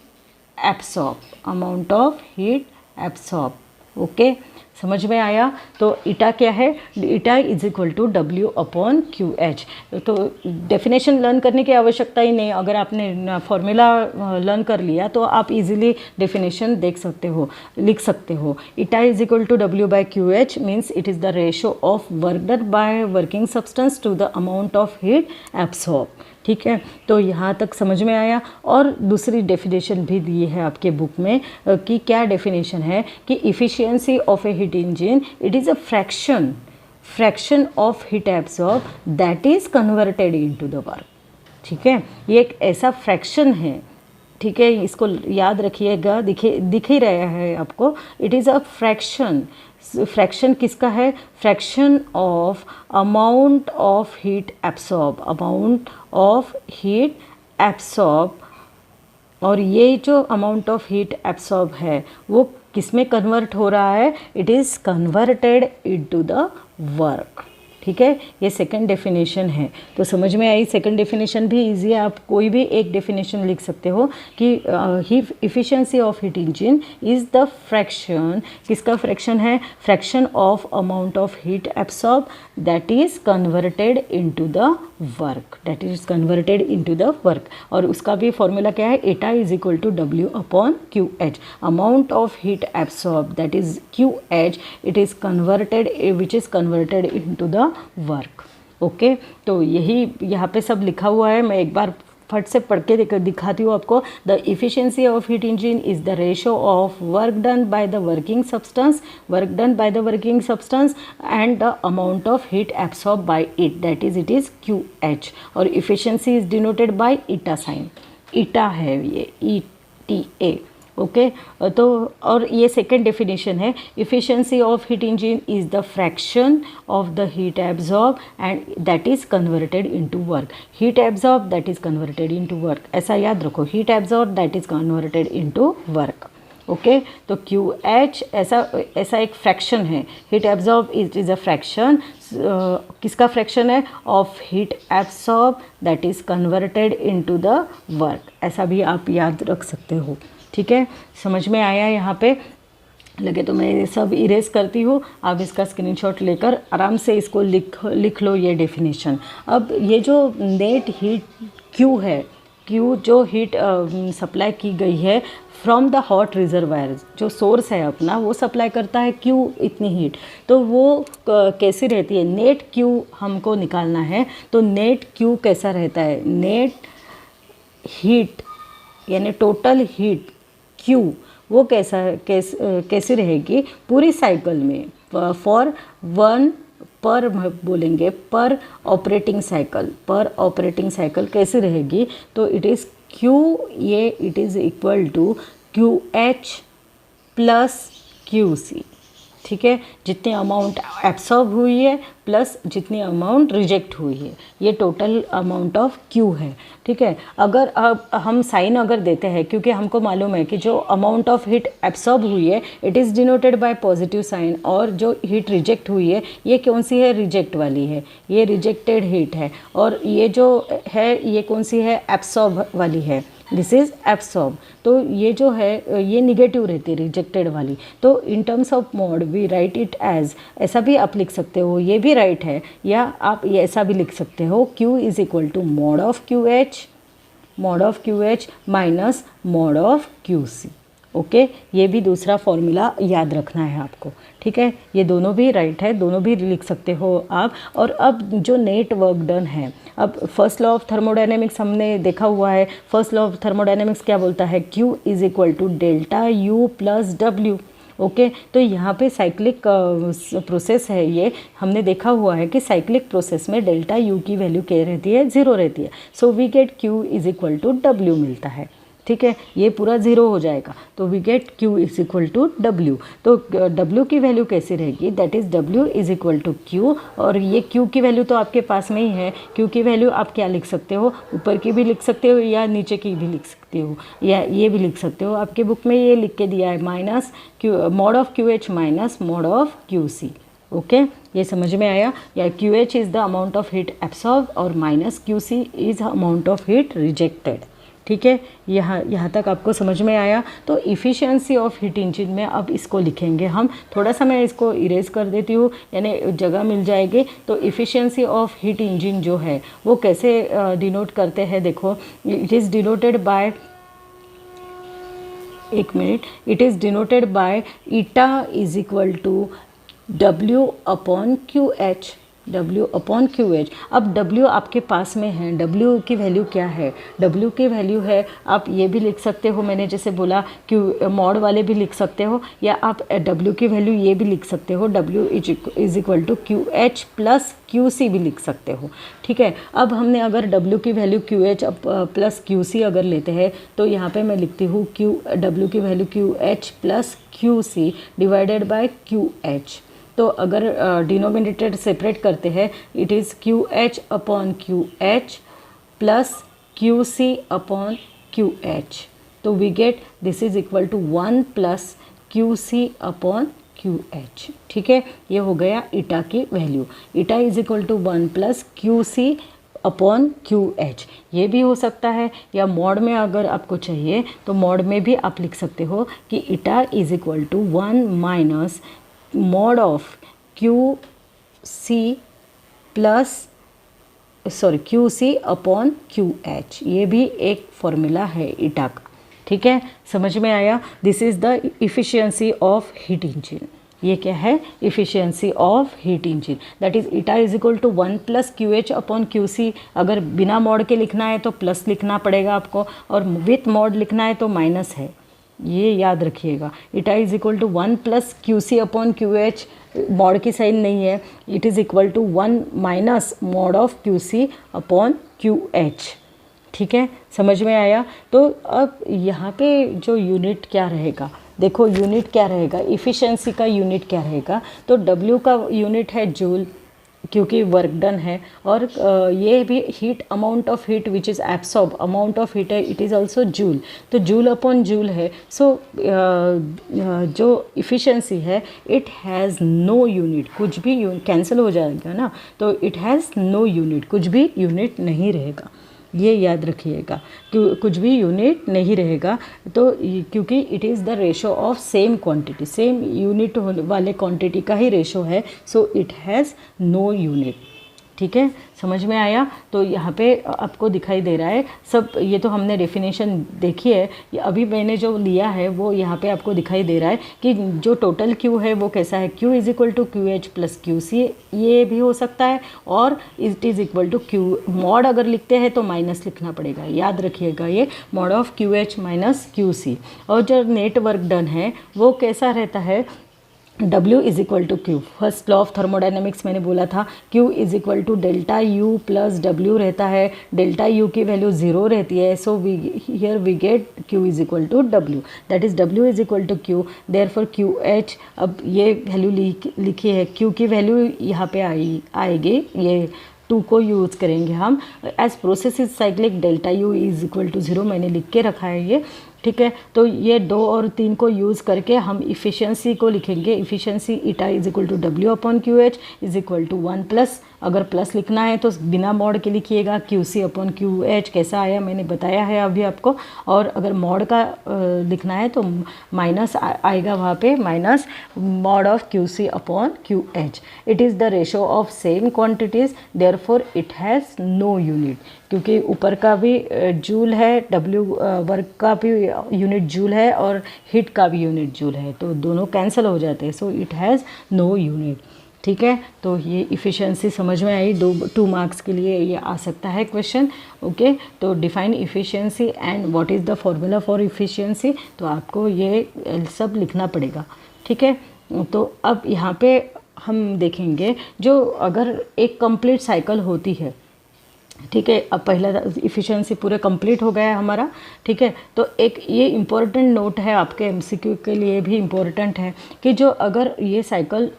absorb, amount of heat absorb. Okay, समझ में आया। तो ईटा क्या है, ईटा इज इक्वल टू W/QH। तो डेफिनेशन लर्न करने की आवश्यकता ही नहीं, अगर आपने फॉर्मूला लर्न कर लिया तो आप इजीली डेफिनेशन देख सकते हो, लिख सकते हो। Eta is equal to W/QH means it is the ratio of work done by working substance to the amount of heat absorb. ठीक है, तो यहाँ तक समझ में आया। और दूसरी डेफिनेशन भी दी है आपके बुक में कि क्या डेफिनेशन है कि efficiency of A heat engine, it is a fraction of heat absorb that is converted into the work. ठीक है, ये एक ऐसा फ्रैक्शन है, ठीक है, इसको याद रखिएगा, दिख ही रहा है आपको। इट इज़ अ फ्रैक्शन किसका है, fraction of amount of heat absorb, amount of heat absorb. और ये जो अमाउंट ऑफ हीट एब्सॉर्ब है वो किस में कन्वर्ट हो रहा है, it is converted into the work. ठीक है, ये सेकंड डेफिनेशन है। तो समझ में आई, सेकंड डेफिनेशन भी इजी है, आप कोई भी एक डेफिनेशन लिख सकते हो कि efficiency of heat engine is the fraction, किसका फ्रैक्शन है, fraction of amount of heat absorb that is converted into the work, that is converted into the work. और उसका भी फॉर्मूला क्या है, eta is equal to W/QH, amount of heat absorb that is QH, it is converted, which is converted into the work. Okay, तो यही यहाँ पे सब लिखा हुआ है, मैं एक बार फट से पढ़ के दिखाती हूँ आपको। The efficiency of heat engine is the ratio of work done by the working substance and the amount of heat absorb by it, that is, it is QH। और efficiency is denoted by eta sign, eta है ये, ETA। Okay, तो और ये second definition है, efficiency of heat engine is the fraction of the heat absorb and that is converted into work, heat absorb that is converted into work, ऐसा याद रखो, heat absorb that is converted into work. Okay, तो QH ऐसा एक fraction है, heat absorb it is a fraction, किसका fraction है, of heat absorb that is converted into the work, ऐसा भी आप याद रख सकते हो। ठीक है, समझ में आया यहाँ पे, लगे तो मैं सब इरेज करती हूँ, आप इसका स्क्रीनशॉट लेकर आराम से इसको लिख लो ये डेफिनेशन। अब ये जो नेट हीट Q है, Q जो हीट सप्लाई की गई है फ्रॉम द हॉट रिजर्वायर, जो सोर्स है अपना वो सप्लाई करता है Q इतनी हीट, तो वो कैसी रहती है, नेट Q हमको निकालना है। तो नेट Q कैसा रहता है, नेट हीट यानी टोटल हीट Q वो कैसी रहेगी पूरी साइकिल में, फॉर वन पर बोलेंगे पर ऑपरेटिंग साइकिल कैसी रहेगी, तो इट इज़ Q, ये it is equal to QH plus QC। ठीक है, जितनी अमाउंट एब्सॉर्ब हुई है प्लस जितनी अमाउंट रिजेक्ट हुई है, ये टोटल अमाउंट ऑफ Q है। ठीक है, अगर अब हम साइन अगर देते हैं, क्योंकि हमको मालूम है कि जो अमाउंट ऑफ हीट एब्सॉर्ब हुई है it is denoted by positive sign, और जो हीट रिजेक्ट हुई है ये कौन सी है, रिजेक्ट वाली है, ये रिजेक्टेड हीट है, और ये जो है ये कौन सी है, एब्सॉर्ब वाली है, दिस इज़ एब्सॉर्ब। तो ये जो है ये निगेटिव रहती है, रिजेक्टेड वाली। तो in terms of mod we write it as, ऐसा भी आप लिख सकते हो, ये भी राइट है, या आप ये ऐसा भी लिख सकते हो, Q is equal to mod of QH minus mod of QC। Okay, ये भी दूसरा फॉर्मूला याद रखना है आपको। ठीक है, ये दोनों भी राइट है, दोनों भी लिख सकते हो आप। और अब जो नेट वर्क डन है, अब फर्स्ट लॉ ऑफ थर्मोडायनेमिक्स हमने देखा हुआ है। फर्स्ट लॉ ऑफ थर्मोडायनेमिक्स क्या बोलता है, Q is equal to delta U plus W। Okay, तो यहाँ पे साइक्लिक प्रोसेस है, ये हमने देखा हुआ है कि साइक्लिक प्रोसेस में डेल्टा U की वैल्यू क्या रहती है, 0 रहती है। So we get Q is equal to W मिलता है। ठीक है, ये पूरा ज़ीरो हो जाएगा, तो we get Q is equal to W। तो W की वैल्यू कैसी रहेगी, that is W is equal to Q, और ये Q की वैल्यू तो आपके पास में ही है। Q की वैल्यू आप क्या लिख सकते हो, ऊपर की भी लिख सकते हो या नीचे की भी लिख सकते हो, या ये भी लिख सकते हो। आपके बुक में ये लिख के दिया है minus Q mod of QH minus mod of QC। Okay, ये समझ में आया। या QH is the amount of heat absorb और minus QC is amount of heat rejected. ठीक है, यहाँ तक आपको समझ में आया। तो इफ़िशियंसी ऑफ हीट इंजन में अब इसको लिखेंगे हम। थोड़ा सा मैं इसको इरेज कर देती हूँ, यानी जगह मिल जाएगी। तो इफ़िशियंसी ऑफ हीट इंजन जो है वो कैसे डिनोट करते हैं, देखो इट इज़ डिनोटेड बाय, एक minute, it is denoted by eta is equal to W upon QH, W upon QH। अब W आपके पास में है, W की वैल्यू क्या है, W की वैल्यू है, आप ये भी लिख सकते हो, मैंने जैसे बोला Q मॉड वाले भी लिख सकते हो, या आप W की वैल्यू ये भी लिख सकते हो, W is equal to QH plus QC भी लिख सकते हो। ठीक है, अब हमने अगर W की वैल्यू QH प्लस QC अगर लेते हैं, तो यहाँ पे मैं लिखती हूँ W की value QH plus QC divided by QH। तो अगर डिनोमिनेटर सेपरेट करते हैं, it is QH upon QH plus QC upon QH। तो we get this is equal to 1 plus QC upon QH। ठीक है, ये हो गया ईटा की value. Eta is equal to 1 plus QC upon QH। ये भी हो सकता है, या मॉड में अगर आपको चाहिए तो मॉड में भी आप लिख सकते हो कि eta is equal to 1 minus mod of QC plus QC upon QH। ये भी एक फॉर्मूला है ईटा का। ठीक है, समझ में आया। This is the efficiency of heat engine. ये क्या है, efficiency of heat engine, that is eta is equal to 1 plus QH upon QC। अगर बिना मॉड के लिखना है तो प्लस लिखना पड़ेगा आपको, और विथ मॉड लिखना है तो माइनस है, ये याद रखिएगा। Eta is equal to 1 plus QC upon QH, mod की साइन नहीं है, it is equal to 1 minus mod of QC upon QH। ठीक है, समझ में आया। तो अब यहाँ पे जो यूनिट क्या रहेगा, देखो यूनिट क्या रहेगा, इफ़िशियंसी का यूनिट क्या रहेगा। तो W का यूनिट है जूल, क्योंकि वर्क डन है, और ये भी heat amount of heat which is absorb, amount of heat है, इट इज़ ऑल्सो जूल। तो जूल अपॉन जूल है। सो जो इफ़िशियंसी है इट हैज़ नो यूनिट, कुछ भी कैंसिल हो जाएगा ना, तो इट हैज़ नो यूनिट, कुछ भी यूनिट नहीं रहेगा, ये याद रखिएगा। कुछ भी यूनिट नहीं रहेगा, तो क्योंकि it is the ratio of same quantity, same unit वाले क्वांटिटी का ही रेशो है, so it has no unit. ठीक है, समझ में आया। तो यहाँ पे आपको दिखाई दे रहा है सब, ये तो हमने डेफिनेशन देखी है, ये अभी मैंने जो लिया है वो यहाँ पे आपको दिखाई दे रहा है कि जो टोटल Q है वो कैसा है, Q is equal to QH plus QC, ये भी हो सकता है, और it is equal to Q mod अगर लिखते हैं तो माइनस लिखना पड़ेगा, याद रखिएगा, ये mod of QH minus QC। और जो नेट वर्क डन है वो कैसा रहता है, W is equal to Q, first law of thermodynamics मैंने बोला था, Q is equal to delta U plus W रहता है, डेल्टा U की वैल्यू 0 रहती है, so here we get Q is equal to W, that is W is equal to Q, therefore QH। अब ये वैल्यू लिखी है, Q की वैल्यू यहाँ पे आएगी, ये 2 को यूज़ करेंगे हम, as process is cyclic delta U is equal to 0 मैंने लिख के रखा है ये। ठीक है, तो ये 2 और 3 को यूज़ करके हम इफ़िशियंसी को लिखेंगे, efficiency eta is equal to W upon QH is equal to 1 plus, अगर प्लस लिखना है तो बिना मॉड के लिखिएगा, QC अपॉन QH कैसा आया मैंने बताया है अभी आपको, और अगर मॉड का लिखना है तो माइनस आएगा वहाँ पे, minus mod of QC upon QH। It is the ratio of same quantities, therefore it has no unit, क्योंकि ऊपर का भी जूल है, W वर्क का भी यूनिट जूल है, और हीट का भी यूनिट जूल है, तो दोनों कैंसिल हो जाते हैं, so it has no unit. ठीक है, तो ये इफ़िशियंसी समझ में आई, 2 मार्क्स के लिए ये आ सकता है क्वेश्चन। ओके, तो define efficiency and what is the formula for efficiency, तो आपको ये सब लिखना पड़ेगा। ठीक है, तो अब यहाँ पे हम देखेंगे, जो अगर एक कंप्लीट साइकिल होती है, ठीक है। अब पहला इफ़िशियंसी पूरे कंप्लीट हो गया है हमारा। ठीक है, तो एक ये इम्पोर्टेंट नोट है आपके एमसीक्यू के लिए भी इम्पोर्टेंट है कि जो अगर ये साइकिल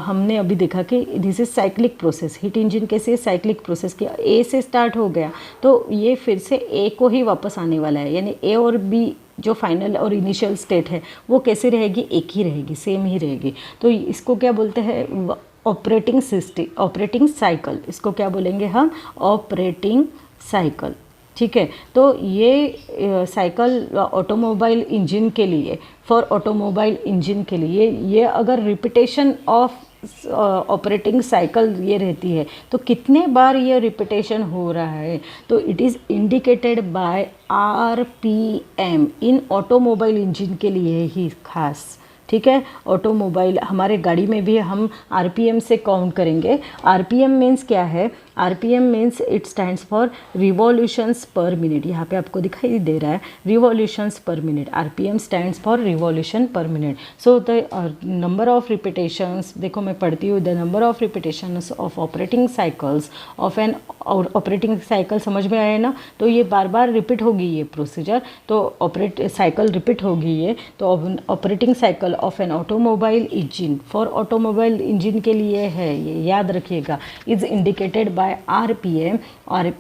हमने अभी देखा कि this is cyclic process, heat engine कैसे साइक्लिक प्रोसेस किया, ए से स्टार्ट हो गया तो ये फिर से ए को ही वापस आने वाला है, यानी ए और बी जो फाइनल और इनिशियल स्टेट है वो कैसे रहेगी, एक ही रहेगी, सेम ही रहेगी। तो इसको क्या बोलते हैं, ऑपरेटिंग सिस्टम, ऑपरेटिंग साइकिल, इसको क्या बोलेंगे हम, ऑपरेटिंग साइकिल। ठीक है, तो ये साइकिल ऑटोमोबाइल इंजन के लिए, फॉर ऑटोमोबाइल इंजन के लिए ये अगर रिपीटेशन ऑफ ऑपरेटिंग साइकिल ये रहती है तो कितने बार ये रिपीटेशन हो रहा है, तो it is indicated by RPM in automobile engine के लिए ही खास। ठीक है, ऑटोमोबाइल हमारे गाड़ी में भी हम आरपीएम से काउंट करेंगे। आरपीएम मीन्स क्या है, RPM means it stands for revolutions पर मिनट, यहाँ पे आपको दिखाई दे रहा है रिवॉल्यूशंस पर minute, RPM stands for revolution पर minute. So the number of repetitions, देखो मैं पढ़ती हूँ, the number of repetitions of operating cycles of an operating cycle, समझ में आया ना, तो ये बार बार रिपीट होगी ये प्रोसीजर, तो ऑपरेट साइकिल रिपीट होगी ये, तो operating cycle of an automobile engine, for automobile engine के लिए है ये, याद रखिएगा, इज इंडिकेटेड बाय आरपीएम,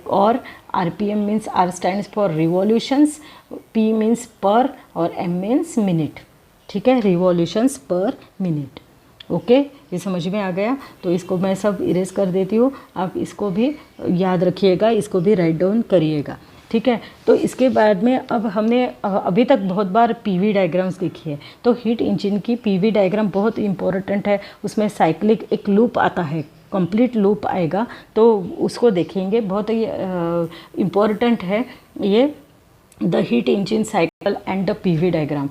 और RPM means R stands for revolutions, P means per और एम मीन्स मिनट। ठीक है, रिवॉल्यूशंस पर मिनट। ओके, ये समझ में आ गया, तो इसको मैं सब इरेज कर देती हूँ, आप इसको भी याद रखिएगा, इसको भी राइट डाउन करिएगा। ठीक है, तो इसके बाद में अब हमने अभी तक बहुत बार पीवी डायग्राम्स देखी है, तो हीट इंजन की पीवी डायग्राम बहुत इंपॉर्टेंट है, उसमें साइक्लिक एक लूप आता है, कंप्लीट लूप आएगा, तो उसको देखेंगे, बहुत ही इम्पॉर्टेंट है ये, the heat engine cycle and the PV diagram,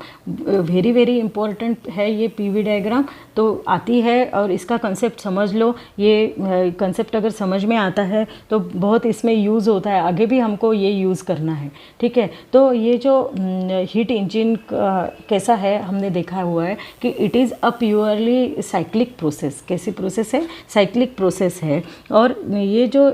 very very important है ये पीवी डायग्राम, तो आती है और इसका कंसेप्ट समझ लो, ये कंसेप्ट अगर समझ में आता है तो बहुत इसमें यूज़ होता है, आगे भी हमको ये यूज़ करना है। ठीक है, तो ये जो हीट इंजन कैसा है हमने देखा हुआ है कि it is a purely cyclic process, कैसी प्रोसेस है, साइक्लिक प्रोसेस है। और ये जो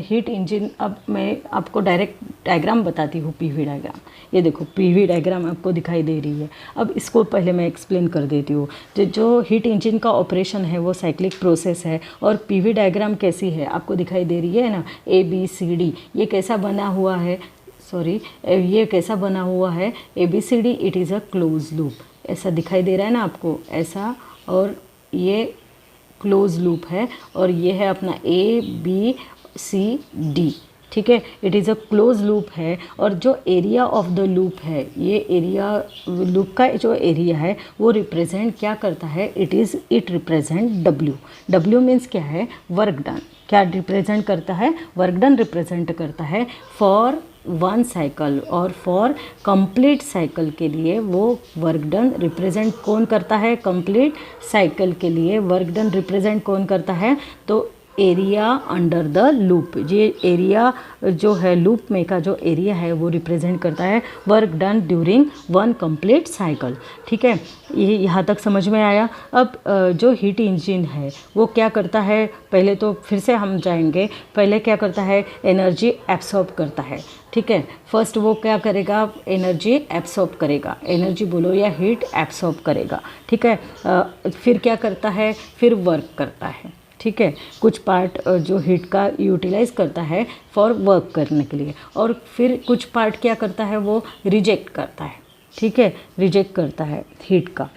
हीट इंजन, अब मैं आपको डायरेक्ट डायग्राम बताती हूँ, पीवी डायग्राम, ये देखो पीवी डायग्राम आपको दिखाई दे रही है। अब इसको पहले मैं एक्सप्लेन कर देती हूँ, जो हीट इंजन का ऑपरेशन है वो साइक्लिक प्रोसेस है, और पीवी डायग्राम कैसी है आपको दिखाई दे रही है ना, ए बी सी डी, ये कैसा बना हुआ है, सॉरी ये कैसा बना हुआ है, A B C D, it is a close loop, ऐसा दिखाई दे रहा है ना आपको, ऐसा, और ये क्लोज लूप है, और ये है अपना ए बी सी डी। ठीक है, it is a close loop है, और जो एरिया ऑफ द लूप है, ये एरिया लूप का जो एरिया है वो रिप्रेजेंट क्या करता है, it represent W. W means क्या है, वर्क डन, क्या रिप्रेजेंट करता है, वर्क डन रिप्रेजेंट करता है फॉर वन साइकिल, और फॉर कंप्लीट साइकिल के लिए वो वर्क डन रिप्रेजेंट कौन करता है, कंप्लीट साइकिल के लिए वर्क डन रिप्रेजेंट कौन करता है, तो एरिया अंडर द लूप, ये एरिया जो है लूप में का जो एरिया है वो रिप्रेजेंट करता है work done during one complete cycle. ठीक है, ये यहाँ तक समझ में आया। अब जो हीट इंजन है वो क्या करता है, पहले तो फिर से हम जाएंगे, पहले क्या करता है, एनर्जी एब्सॉर्ब करता है। ठीक है, फर्स्ट वो क्या करेगा, एनर्जी एब्सॉर्ब करेगा, एनर्जी बोलो या हीट एब्सॉर्ब करेगा। ठीक है, फिर क्या करता है, फिर वर्क करता है। ठीक है, कुछ पार्ट जो हीट का यूटिलाइज करता है फॉर वर्क करने के लिए, और फिर कुछ पार्ट क्या करता है, वो रिजेक्ट करता है। ठीक है, रिजेक्ट करता है हीट का,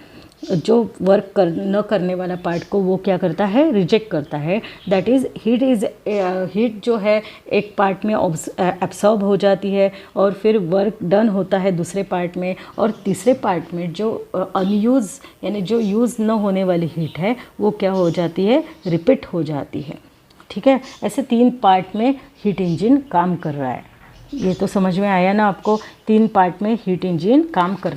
जो वर्क न करने वाला पार्ट को वो क्या करता है, रिजेक्ट करता है। दैट इज़ हीट जो है एक पार्ट में एब्सॉर्ब हो जाती है, और फिर वर्क डन होता है दूसरे पार्ट में, और तीसरे पार्ट में जो अनयूज़ यानी जो यूज़ न होने वाली हीट है वो क्या हो जाती है, रिपीट हो जाती है। ठीक है, ऐसे 3 पार्ट में हीट इंजन काम कर रहा है। ये तो समझ में आया ना आपको, 3 पार्ट में हीट इंजन काम कर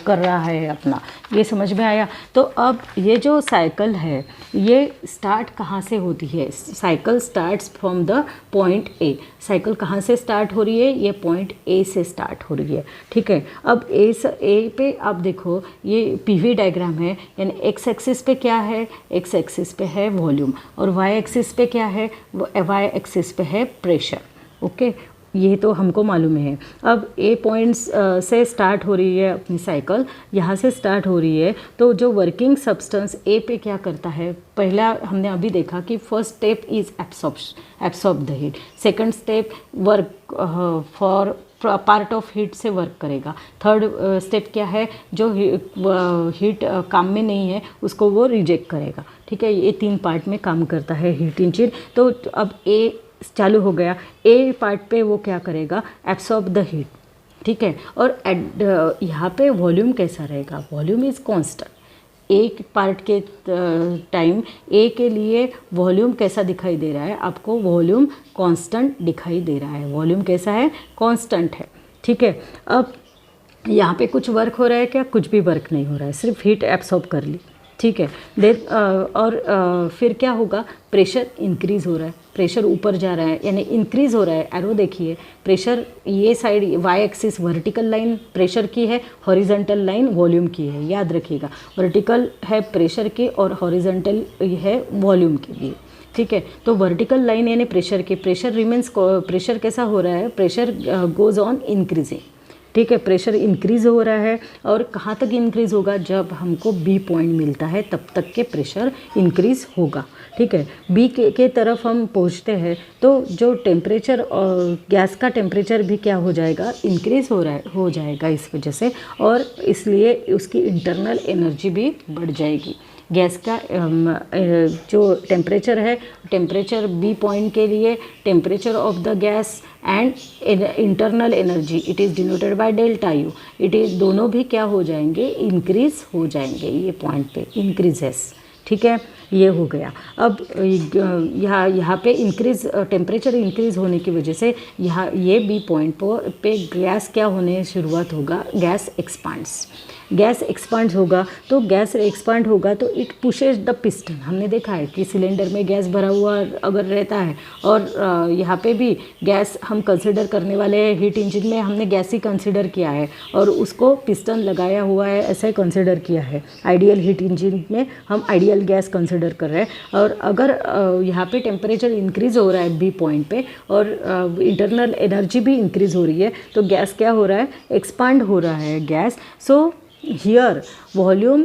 रहा है अपना, ये समझ में आया। तो अब ये जो साइकिल है ये स्टार्ट कहाँ से होती है? Cycle starts from the point A. Cycle कहाँ से स्टार्ट हो रही है? ये पॉइंट ए से स्टार्ट हो रही है, ठीक है। अब ए पे आप देखो, ये पीवी डायग्राम है, यानी एक्स एक्सिस पे क्या है? एक्स एक्सिस पे है वॉल्यूम, और वाई एक्सिस पे क्या है? वाई एक्सिस पे है प्रेशर। ओके, ये तो हमको मालूम है। अब ए पॉइंट्स से स्टार्ट हो रही है अपनी साइकिल, यहाँ से स्टार्ट हो रही है। तो जो वर्किंग सब्सटेंस ए पे क्या करता है? पहला हमने अभी देखा कि first step is absorb the heat, second step work for part of heat से वर्क करेगा, थर्ड स्टेप क्या है? जो हीट काम में नहीं है उसको वो रिजेक्ट करेगा, ठीक है। ये 3 पार्ट में काम करता है हीट इंजन। तो अब ए चालू हो गया, ए पार्ट पे वो क्या करेगा? एब्सॉर्ब द हीट, ठीक है। और यहाँ पे वॉल्यूम कैसा रहेगा? Volume is constant. एक पार्ट के टाइम ए के लिए वॉल्यूम कैसा दिखाई दे रहा है आपको? वॉल्यूम कांस्टेंट दिखाई दे रहा है। वॉल्यूम कैसा है? कांस्टेंट है, ठीक है। अब यहाँ पे कुछ वर्क हो रहा है क्या? कुछ भी वर्क नहीं हो रहा है, सिर्फ हीट एब्सॉर्ब कर ली, ठीक है। फिर क्या होगा? प्रेशर इंक्रीज हो रहा है, प्रेशर ऊपर जा रहा है, यानी इंक्रीज हो रहा है। एरो देखिए, प्रेशर ये side Y axis vertical line pressure की है, हॉरिजॉन्टल लाइन वॉल्यूम की है, याद रखिएगा। वर्टिकल है प्रेशर की और हॉरिजॉन्टल है वॉल्यूम के लिए, ठीक है। तो वर्टिकल लाइन यानी प्रेशर की, प्रेशर रिमेंस, प्रेशर कैसा हो रहा है? प्रेशर गोज ऑन इंक्रीजिंग, ठीक है। प्रेशर इंक्रीज हो रहा है, और कहाँ तक इंक्रीज होगा? जब हमको बी पॉइंट मिलता है तब तक के प्रेशर इंक्रीज होगा, ठीक है। बी के तरफ हम पहुँचते हैं तो जो टेम्परेचर और गैस का टेम्परेचर भी क्या हो जाएगा? इंक्रीज हो जाएगा इस वजह से, और इसलिए उसकी इंटरनल एनर्जी भी बढ़ जाएगी। गैस का जो टेम्परेचर है, टेम्परेचर बी पॉइंट के लिए temperature of the gas and internal energy it is denoted by delta U, it is दोनों भी क्या हो जाएंगे? इंक्रीज हो जाएंगे ये पॉइंट पे, इंक्रीजेस, ठीक है। ये हो गया। अब यहाँ पे इंक्रीज, टेम्परेचर इंक्रीज होने की वजह से यहाँ ये बी पॉइंट पे गैस क्या होने शुरुआत होगा? Gas expands. गैस एक्सपांड होगा, तो गैस एक्सपांड होगा तो इट पुशेज द पिस्टन। हमने देखा है कि सिलेंडर में गैस भरा हुआ अगर रहता है, और यहाँ पे भी गैस हम कंसिडर करने वाले हैं, हीट इंजन में हमने गैस ही कंसिडर किया है और उसको पिस्टन लगाया हुआ है ऐसा कंसिडर किया है। आइडियल हीट इंजन में हम आइडियल गैस कंसिडर कर रहे हैं, और अगर यहाँ पे टेम्परेचर इंक्रीज़ हो रहा है बी पॉइंट पे, और इंटरनल एनर्जी भी इंक्रीज़ हो रही है, तो गैस क्या हो रहा है? एक्सपांड हो रहा है गैस। सो हियर वॉल्यूम,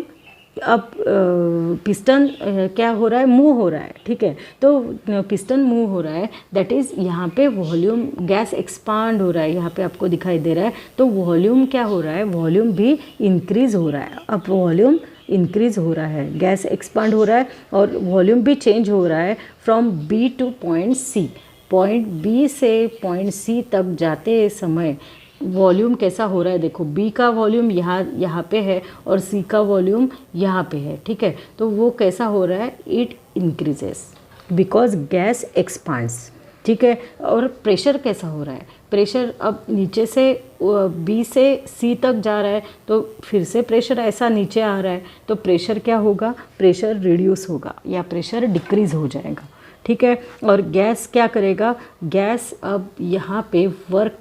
अब पिस्टन क्या हो रहा है? मूव हो रहा है, ठीक है। तो पिस्टन मूव हो रहा है, दैट इज़ यहाँ पे वॉल्यूम, गैस एक्सपांड हो रहा है, यहाँ पे आपको दिखाई दे रहा है। तो वॉल्यूम क्या हो रहा है? वॉल्यूम भी इंक्रीज़ हो रहा है। अब वॉल्यूम इंक्रीज़ हो रहा है, गैस एक्सपांड हो रहा है, और वॉल्यूम भी चेंज हो रहा है from B to point C. Point B से पॉइंट सी तक जाते समय वॉल्यूम कैसा हो रहा है? देखो, बी का वॉल्यूम यहाँ पे है और सी का वॉल्यूम यहाँ पे है, ठीक है। तो वो कैसा हो रहा है? It increases because gas expands, ठीक है। और प्रेशर कैसा हो रहा है? प्रेशर अब नीचे से बी से सी तक जा रहा है, तो फिर से प्रेशर ऐसा नीचे आ रहा है, तो प्रेशर क्या होगा? प्रेशर रिड्यूस होगा या प्रेशर डिक्रीज़ हो जाएगा, ठीक है। और गैस क्या करेगा? गैस अब यहाँ पे वर्क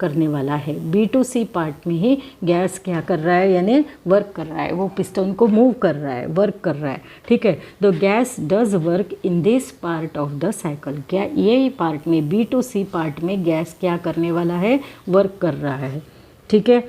करने वाला है। बी टू सी पार्ट में ही गैस क्या कर रहा है? यानी वर्क कर रहा है, वो पिस्टन को मूव कर रहा है, वर्क कर रहा है, ठीक है। तो gas does work in this part of the cycle. क्या ये पार्ट में, बी टू सी पार्ट में गैस क्या करने वाला है? वर्क कर रहा है, ठीक है।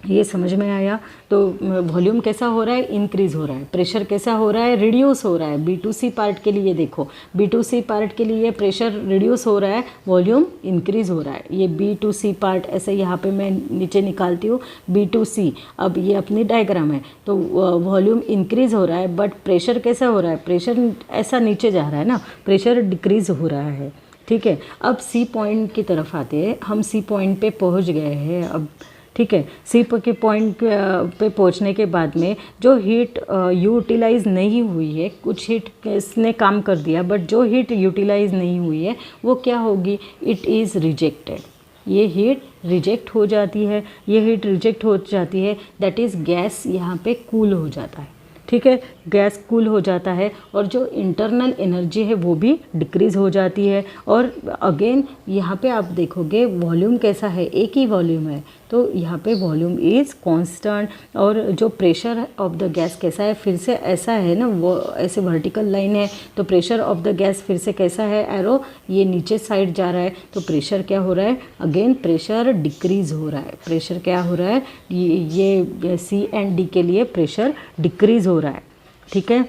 ये समझ में आया। तो वॉल्यूम कैसा हो रहा है? इंक्रीज़ हो रहा है। प्रेशर कैसा हो रहा है? रिड्यूस हो रहा है। बी टू सी पार्ट के लिए देखो, बी टू सी पार्ट के लिए प्रेशर रिड्यूस हो रहा है, वॉल्यूम इंक्रीज़ हो रहा है। ये बी टू सी पार्ट ऐसे यहाँ पे मैं नीचे निकालती हूँ, बी टू सी। अब ये अपनी डायग्राम है, तो वॉल्यूम इंक्रीज़ हो रहा है, बट प्रेशर कैसा हो रहा है? प्रेशर ऐसा नीचे जा रहा है ना, प्रेशर डिक्रीज़ हो रहा है, ठीक है। अब सी पॉइंट की तरफ आते हैं हम। सी पॉइंट पे पहुँच गए हैं अब, ठीक है। सी के पॉइंट पे पहुंचने के बाद में जो हीट यूटिलाइज नहीं हुई है, कुछ हीट इसने काम कर दिया, बट जो हीट यूटिलाइज नहीं हुई है वो क्या होगी? इट इज़ रिजेक्टेड, ये हीट रिजेक्ट हो जाती है, ये हीट रिजेक्ट हो जाती है, दैट इज़ गैस यहाँ पे कूल हो जाता है। ठीक है, गैस कूल हो जाता है और जो इंटरनल एनर्जी है वो भी डिक्रीज़ हो जाती है। और अगेन यहाँ पे आप देखोगे वॉल्यूम कैसा है, एक ही वॉल्यूम है, तो यहाँ पे वॉल्यूम इज़ कांस्टेंट। और जो प्रेशर ऑफ द गैस कैसा है, फिर से ऐसा है ना, वो ऐसे वर्टिकल लाइन है, तो प्रेशर ऑफ द गैस फिर से कैसा है, एरो ये नीचे साइड जा रहा है, तो प्रेशर क्या हो रहा है, अगेन प्रेशर डिक्रीज़ हो रहा है। प्रेशर क्या हो रहा है, ये सी एंड डी के लिए प्रेशर डिक्रीज़ हो रहा है। ठीक है,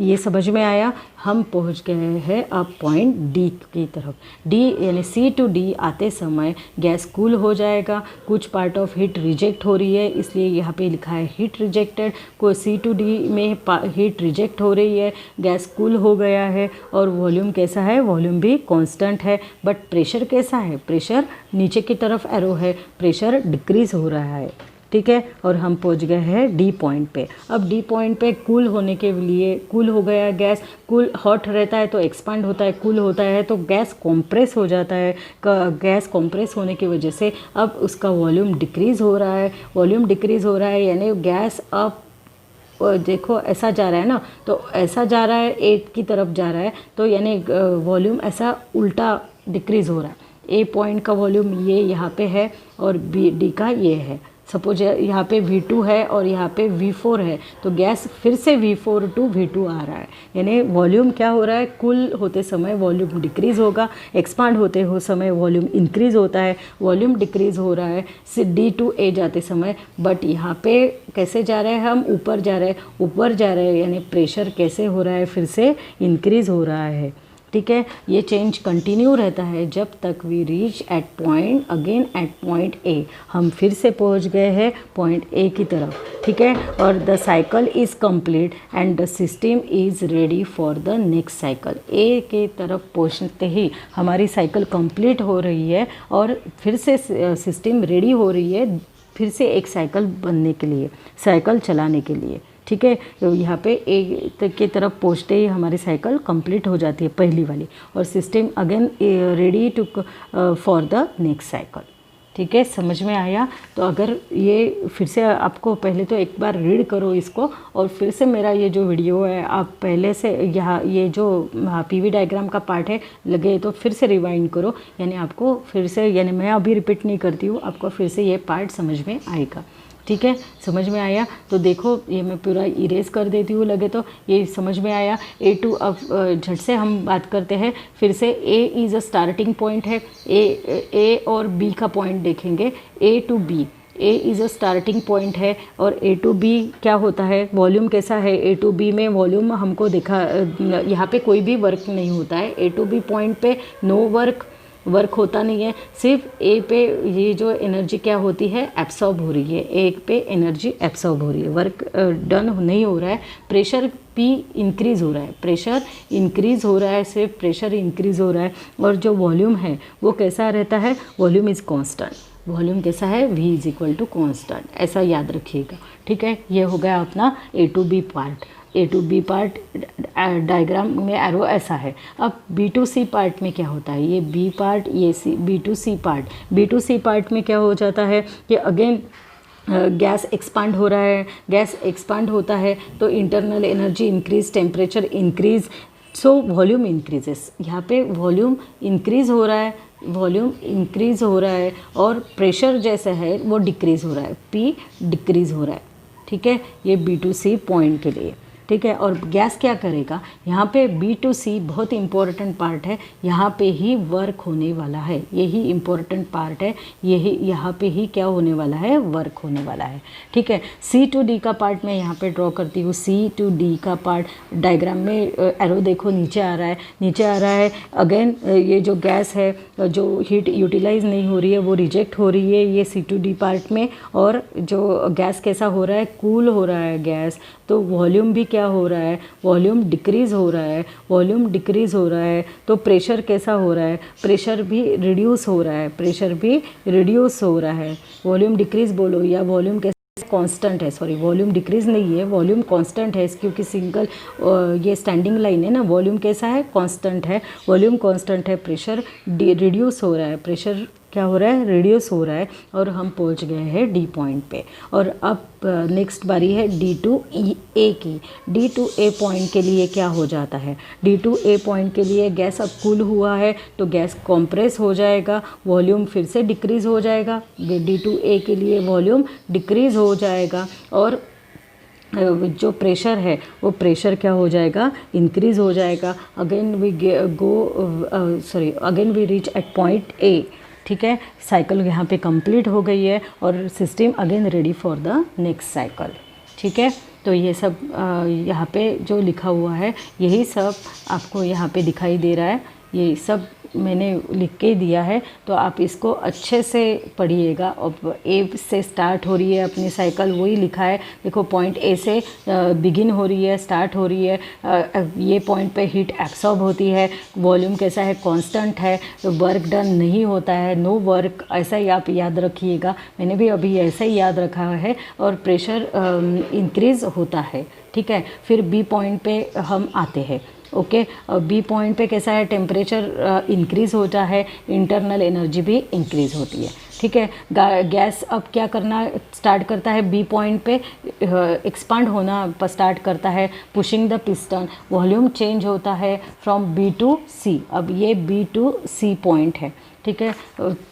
ये समझ में आया। हम पहुंच गए हैं अब पॉइंट डी की तरफ। डी यानी सी टू डी आते समय गैस कूल हो जाएगा, कुछ पार्ट ऑफ हीट रिजेक्ट हो रही है, इसलिए यहाँ पे लिखा है हीट रिजेक्टेड। को सी टू डी में हीट रिजेक्ट हो रही है, गैस कूल हो गया है, और वॉल्यूम कैसा है, वॉल्यूम भी कांस्टेंट है, बट प्रेशर कैसा है, प्रेशर नीचे की तरफ एरो है, प्रेशर डिक्रीज़ हो रहा है। ठीक है, और हम पहुंच गए हैं डी पॉइंट पे। अब डी पॉइंट पे कूल होने के लिए, कूल हो गया गैस, कूल हॉट रहता है तो एक्सपांड होता है, कूल होता है तो गैस कॉम्प्रेस हो जाता है। गैस कॉम्प्रेस होने की वजह से अब उसका वॉल्यूम डिक्रीज़ हो रहा है। वॉल्यूम डिक्रीज़ हो रहा है यानी गैस अब देखो ऐसा जा रहा है ना, तो ऐसा जा रहा है, ए की तरफ जा रहा है, तो यानी वॉल्यूम ऐसा उल्टा डिक्रीज़ हो रहा है। ए पॉइंट का वॉल्यूम ये यहाँ पे है और बी डी का ये है। सपोज यहाँ पे V2 है और यहाँ पे V4 है, तो गैस फिर से V4 टू V2 आ रहा है, यानी वॉल्यूम क्या हो रहा है, कूल होते समय वॉल्यूम डिक्रीज़ होगा, एक्सपांड होते हो समय वॉल्यूम इंक्रीज़ होता है। वॉल्यूम डिक्रीज़ हो रहा है D टू A जाते समय, बट यहाँ पे कैसे जा रहे हैं, हम ऊपर जा रहे हैं, ऊपर जा रहे हैं, यानी प्रेशर कैसे हो रहा है, फिर से इंक्रीज़ हो रहा है। ठीक है, ये चेंज कंटिन्यू रहता है जब तक we reach at point, again at point A. हम फिर से पहुंच गए हैं पॉइंट ए की तरफ। ठीक है, और the cycle is complete and the system is ready for the next cycle. A के तरफ पहुंचते ही हमारी साइकिल कंप्लीट हो रही है और फिर से सिस्टम रेडी हो रही है फिर से एक साइकिल बनने के लिए, साइकिल चलाने के लिए। ठीक है, तो यहाँ पे ए की तरफ पहुँचते ही हमारी साइकिल कंप्लीट हो जाती है पहली वाली, और system again ready to for the next cycle. ठीक है, समझ में आया। तो अगर ये फिर से आपको पहले तो एक बार रीड करो इसको, और फिर से मेरा ये जो वीडियो है आप पहले से यहाँ ये जो पीवी डायग्राम का पार्ट है लगे तो फिर से रिवाइंड करो, यानी आपको फिर से, यानी मैं अभी रिपीट नहीं करती हूँ, आपको फिर से ये पार्ट समझ में आएगा। ठीक है, समझ में आया। तो देखो ये मैं पूरा इरेज कर देती हूँ लगे तो, ये समझ में आया। ए टू, अब झट से हम बात करते हैं फिर से। A is a starting point है, ए और बी का पॉइंट देखेंगे, A to B. A is a starting point है और ए टू बी क्या होता है, वॉल्यूम कैसा है, ए टू बी में वॉल्यूम हमको देखा, यहाँ पे कोई भी वर्क नहीं होता है। ए टू बी पॉइंट पे नो वर्क होता नहीं है, सिर्फ ए पे ये जो एनर्जी क्या होती है, एब्सॉर्ब हो रही है, ए पे एनर्जी एब्सॉर्ब हो रही है, वर्क डन नहीं हो रहा है। प्रेशर पी इंक्रीज़ हो रहा है, प्रेशर इंक्रीज़ हो रहा है, सिर्फ प्रेशर इंक्रीज़ हो रहा है। और जो वॉल्यूम है वो कैसा रहता है, वॉल्यूम इज़ कांस्टेंट। वॉल्यूम कैसा है, V is equal to constant, ऐसा याद रखिएगा। ठीक है, ये हो गया अपना A to B part. A to B part diagram में एरो ऐसा है। अब बी टू सी पार्ट में क्या होता है, ये बी पार्ट, ये C, B to C part. B to C part में क्या हो जाता है कि अगेन गैस एक्सपांड हो रहा है, गैस एक्सपांड होता है तो internal energy increase, temperature increase, so volume increases. यहाँ पे वॉल्यूम इंक्रीज़ हो रहा है, वॉल्यूम इंक्रीज़ हो रहा है, और प्रेशर जैसा है वो डिक्रीज़ हो रहा है, पी डिक्रीज़ हो रहा है। ठीक है, ये बी टू सी पॉइंट के लिए। ठीक है, और गैस क्या करेगा, यहाँ पे बी टू सी बहुत इंपॉर्टेंट पार्ट है, यहाँ पे ही वर्क होने वाला है, यही इंपॉर्टेंट पार्ट है, यही यहाँ पे ही क्या होने वाला है, वर्क होने वाला है। ठीक है, सी टू डी का पार्ट मैं यहाँ पे ड्रॉ करती हूँ। सी टू डी का पार्ट डायग्राम में एरो देखो नीचे आ रहा है, नीचे आ रहा है। अगेन ये जो गैस है, जो हीट यूटिलाइज नहीं हो रही है वो रिजेक्ट हो रही है ये सी टू डी पार्ट में, और जो गैस कैसा हो रहा है, कूल हो रहा है गैस, तो वॉल्यूम भी क्या हो रहा है, वॉल्यूम डिक्रीज़ हो रहा है, वॉल्यूम डिक्रीज़ हो रहा है, तो प्रेशर कैसा हो रहा है, प्रेशर भी रिड्यूस हो रहा है, प्रेशर भी रिड्यूस हो रहा है। वॉल्यूम डिक्रीज़ बोलो या वॉल्यूम कैसा कांस्टेंट है, सॉरी वॉल्यूम डिक्रीज़ नहीं है, वॉल्यूम कांस्टेंट है, क्योंकि सिंगल ये स्टैंडिंग लाइन है ना। वॉल्यूम कैसा है, कांस्टेंट है, वॉल्यूम कांस्टेंट है, प्रेशर रिड्यूस हो रहा है, प्रेशर क्या हो रहा है, रिड्यूस हो रहा है और हम पहुंच गए हैं डी पॉइंट पे। और अब नेक्स्ट बारी है डी टू ए की। डी टू ए पॉइंट के लिए क्या हो जाता है, डी टू ए पॉइंट के लिए गैस अब कूल हुआ है तो गैस कॉम्प्रेस हो जाएगा, वॉल्यूम फिर से डिक्रीज़ हो जाएगा। डी टू ए के लिए वॉल्यूम डिक्रीज़ हो जाएगा और जो प्रेशर है वो प्रेशर क्या हो जाएगा, इंक्रीज़ हो जाएगा। Again we again we reach at point A. ठीक है, साइकिल यहाँ पे कंप्लीट हो गई है और system again ready for the next cycle. ठीक है, तो ये सब यहाँ पे जो लिखा हुआ है यही सब आपको यहाँ पे दिखाई दे रहा है। ये सब मैंने लिख के दिया है तो आप इसको अच्छे से पढ़िएगा। अब ए से स्टार्ट हो रही है अपनी साइकिल, वही लिखा है। देखो पॉइंट ए से बिगिन हो रही है, स्टार्ट हो रही है। ये पॉइंट पे हीट एब्सॉर्ब होती है, वॉल्यूम कैसा है, कांस्टेंट है, वर्क डन नहीं होता है, नो वर्क, ऐसा ही आप याद रखिएगा। मैंने भी अभी ऐसा ही याद रखा है। और प्रेशर इंक्रीज़ होता है। ठीक है, फिर बी पॉइंट पे हम आते हैं। ओके, बी पॉइंट पे कैसा है, टेम्परेचर इंक्रीज़ होता है, इंटरनल एनर्जी भी इंक्रीज़ होती है। ठीक है, गैस अब क्या करना स्टार्ट करता है, बी पॉइंट पे एक्सपांड होना स्टार्ट करता है, pushing the piston, volume change होता है फ्रॉम बी टू सी। अब ये बी टू सी पॉइंट है। ठीक है,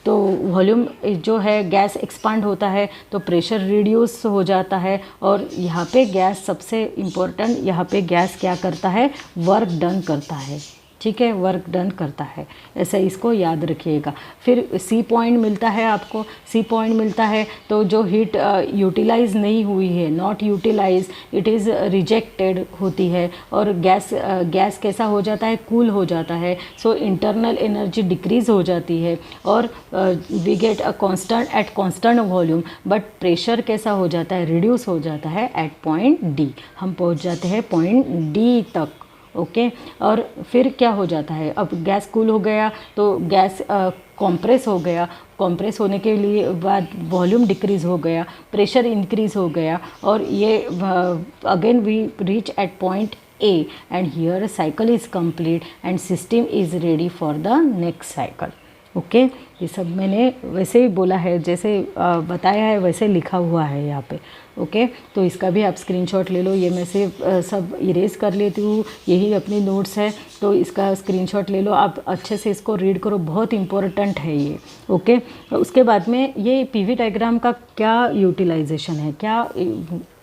तो वॉल्यूम जो है गैस एक्सपांड होता है तो प्रेशर रिड्यूस हो जाता है। और यहाँ पे गैस सबसे इम्पोर्टेंट, यहाँ पे गैस क्या करता है, वर्क डन करता है। ठीक है, वर्क डन करता है, ऐसा इसको याद रखिएगा। फिर सी पॉइंट मिलता है आपको, सी पॉइंट मिलता है तो जो हीट यूटिलाइज नहीं हुई है, not utilise, it is rejected होती है और गैस कैसा हो जाता है, कूल हो जाता है। सो इंटरनल एनर्जी डिक्रीज़ हो जाती है और we get a constant at constant volume, but pressure कैसा हो जाता है, रिड्यूस हो जाता है एट पॉइंट डी। हम पहुंच जाते हैं पॉइंट डी तक। ओके, और फिर क्या हो जाता है, अब गैस कूल हो गया तो गैस कॉम्प्रेस हो गया, कॉम्प्रेस होने के लिए बाद वॉल्यूम डिक्रीज़ हो गया, प्रेशर इंक्रीज़ हो गया और ये again we reach at point A and here cycle is complete and system is ready for the next cycle. Okay, ये सब मैंने वैसे ही बोला है, जैसे बताया है वैसे लिखा हुआ है यहाँ पे। ओके, तो इसका भी आप स्क्रीनशॉट ले लो। ये मैं से सब इरेज कर लेती हूँ, यही अपनी नोट्स है, तो इसका स्क्रीनशॉट ले लो, आप अच्छे से इसको रीड करो, बहुत इंपॉर्टेंट है ये। ओके, उसके बाद में ये पीवी डायग्राम का क्या यूटिलाइजेशन है, क्या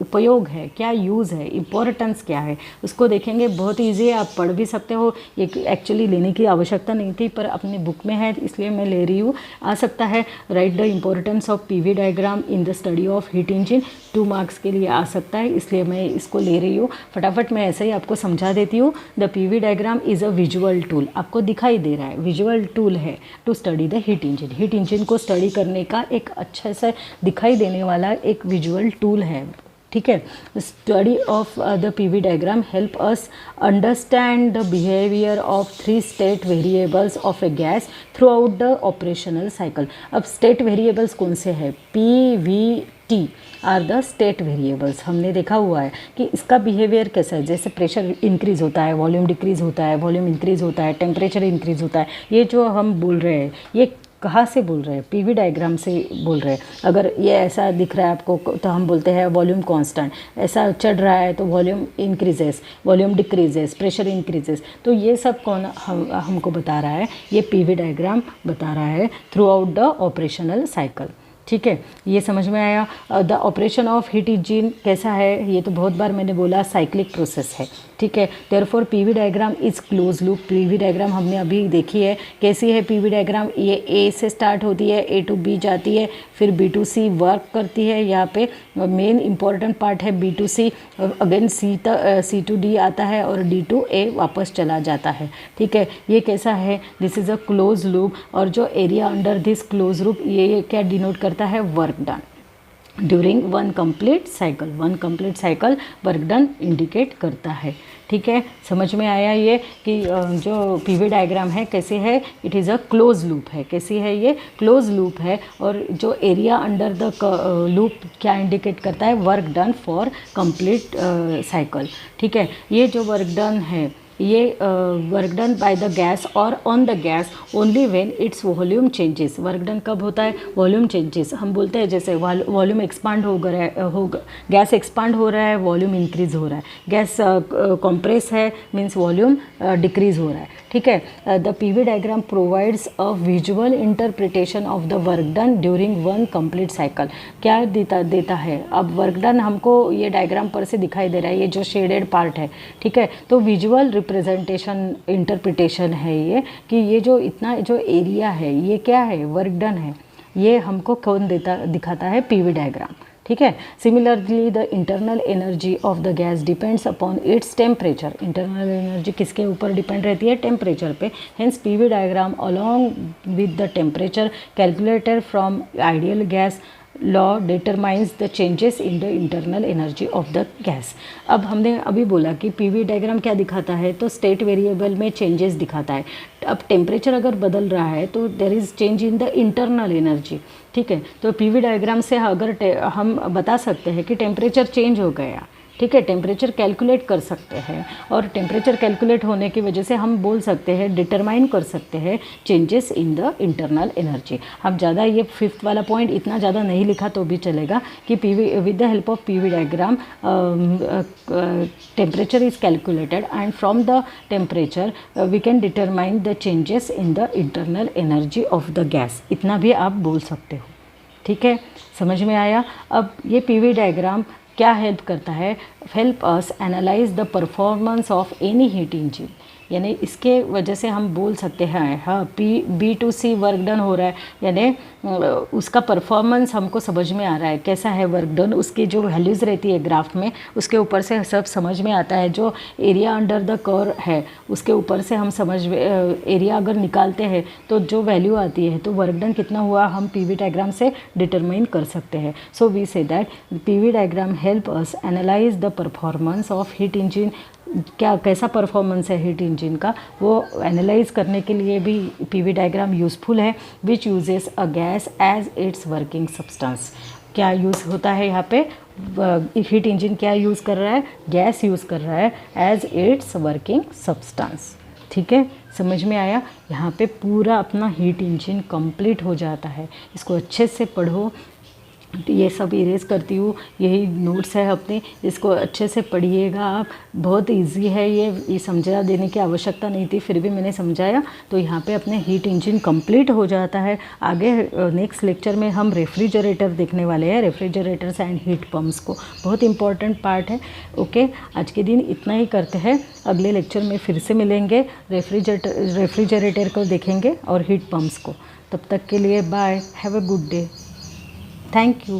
उपयोग है, क्या यूज़ है, इम्पोर्टेंस क्या है, उसको देखेंगे। बहुत ईजी है, आप पढ़ भी सकते हो। ये एक्चुअली लेने की आवश्यकता नहीं थी पर अपनी बुक में है इसलिए मैं ले रही हूँ। आ सकता है right the importance of PV diagram in the study of heat engine, 2 marks के लिए आ सकता है, इसलिए मैं इसको ले रही हूँ। फटाफट मैं ऐसे ही आपको समझा देती हूँ। The PV diagram is a visual tool, आपको दिखाई दे रहा है, विजुअल टूल है to study the heat engine. Heat engine को स्टडी करने का एक अच्छे से दिखाई देने वाला एक विजुअल टूल है। ठीक है, study of the PV diagram help us understand the behaviour of 3 state variables of A gas through out the operational cycle. अब स्टेट वेरिएबल्स कौन से हैं, P V T R the state variables. हमने देखा हुआ है कि इसका बिहेवियर कैसा है, जैसे प्रेशर इंक्रीज़ होता है, वॉल्यूम डिक्रीज़ होता है, वॉल्यूम इंक्रीज़ होता है, टेम्परेचर इंक्रीज़ होता है। ये जो हम बोल रहे हैं ये कहाँ से बोल रहे हैं, पीवी डायग्राम से बोल रहे हैं। अगर ये ऐसा दिख रहा है आपको तो हम बोलते हैं वॉल्यूम कांस्टेंट, ऐसा चढ़ रहा है तो volume increases, volume decreases, pressure increases. तो ये सब कौन हमको बता रहा है, ये पीवी डायग्राम बता रहा है through out the operational cycle. ठीक है, ये समझ में आया। The operation of heat engine कैसा है, ये तो बहुत बार मैंने बोला, साइक्लिक प्रोसेस है। ठीक है, therefore PV diagram is close loop. PV diagram हमने अभी देखी है, कैसी है पीवी डायग्राम, ये ए से स्टार्ट होती है, ए टू बी जाती है, फिर बी टू सी वर्क करती है। यहाँ पे मेन इंपॉर्टेंट पार्ट है B to C, again C to D आता है और डी टू ए वापस चला जाता है। ठीक है, ये कैसा है, this is a close loop. और जो area under this close loop, ये क्या डिनोट करता है, work done during 1 complete cycle. 1 complete cycle work done indicate करता है। ठीक है, समझ में आया ये कि जो पीवी डायग्राम है कैसे है, it is a close loop है। कैसी है, ये क्लोज लूप है। और जो एरिया अंडर द लूप क्या इंडिकेट करता है, work done for complete cycle. ठीक है, ये जो वर्क डन है ये work done by the gas और on the gas only when its volume changes. Work done कब होता है? Volume changes. हम बोलते हैं जैसे वॉल्यूम एक्सपांड गैस एक्सपांड हो रहा है, वॉल्यूम इंक्रीज हो रहा है। गैस कंप्रेस है मीन्स वॉल्यूम डिक्रीज हो रहा है। ठीक है। The PV diagram provides a visual interpretation of the work done during one complete cycle. क्या देता है? अब वर्क डन हमको ये डायग्राम पर से दिखाई दे रहा है, ये जो शेडेड पार्ट है। ठीक है, तो विजुअल रिप्रेजेंटेशन इंटरप्रिटेशन है ये, कि ये जो इतना जो एरिया है ये क्या है? वर्क डन है। ये हमको कौन दिखाता है? PV diagram. ठीक है। Similarly the internal energy of the gas depends upon its temperature. Internal energy किसके ऊपर डिपेंड रहती है? टेम्परेचर पे। Hence PV diagram along with the temperature calculated from ideal gas law determines the changes in the internal energy of the gas. अब हमने अभी बोला कि पीवी डायग्राम क्या दिखाता है? तो स्टेट वेरिएबल में चेंजेस दिखाता है। अब टेम्परेचर अगर बदल रहा है तो there is change in the internal energy. ठीक है, तो पीवी डायग्राम से अगर हम बता सकते हैं कि टेम्परेचर चेंज हो गया। ठीक है, टेम्परेचर कैलकुलेट कर सकते हैं, और टेम्परेचर कैलकुलेट होने की वजह से हम बोल सकते हैं, डिटरमाइन कर सकते हैं changes in the internal energy. हम ज़्यादा ये फिफ्थ वाला पॉइंट इतना ज़्यादा नहीं लिखा तो भी चलेगा कि PV with the help of PV diagram temperature is calculated and from the temperature we can determine the changes in the internal energy of the gas. इतना भी आप बोल सकते हो। ठीक है, समझ में आया? अब ये पीवी डायग्राम क्या हेल्प करता है? Help us analyse the performance of any heat engine. यानी इसके वजह से हम बोल सकते हैं हाँ B2C वर्क डन हो रहा है, यानी उसका परफॉर्मेंस हमको समझ में आ रहा है कैसा है वर्क डन। उसकी जो वैल्यूज़ रहती है ग्राफ में, उसके ऊपर से सब समझ में आता है। जो एरिया अंडर द कर्व है उसके ऊपर से हम एरिया अगर निकालते हैं तो जो वैल्यू आती है, तो वर्क डन कितना हुआ हम पीवी डायग्राम से डिटरमाइन कर सकते हैं। So we say that PV diagram help us analyse the performance of heat engine. कैसा परफॉर्मेंस है हीट इंजन का, वो एनालाइज करने के लिए भी पीवी डायग्राम यूज़फुल है। Which uses a gas as its working substance. क्या यूज़ होता है यहाँ पे? हीट इंजन क्या यूज़ कर रहा है? गैस यूज़ कर रहा है एज इट्स वर्किंग सब्सटेंस। ठीक है, समझ में आया? यहाँ पे पूरा अपना हीट इंजन कंप्लीट हो जाता है। इसको अच्छे से पढ़ो। ये सब इरेज करती हूँ, यही नोट्स है अपने, इसको अच्छे से पढ़िएगा आप। बहुत इजी है ये समझा देने की आवश्यकता नहीं थी, फिर भी मैंने समझाया। तो यहाँ पे अपने हीट इंजन कंप्लीट हो जाता है। आगे नेक्स्ट लेक्चर में हम रेफ्रिजरेटर देखने वाले हैं, रेफ्रिजरेटर्स एंड हीट पम्प्स को। बहुत इंपॉर्टेंट पार्ट है। ओके, आज के दिन इतना ही करते हैं। अगले लेक्चर में फिर से मिलेंगे, रेफ्रिजरेटर को देखेंगे और हीट पम्प्स को। तब तक के लिए bye, have a good day. Thank you.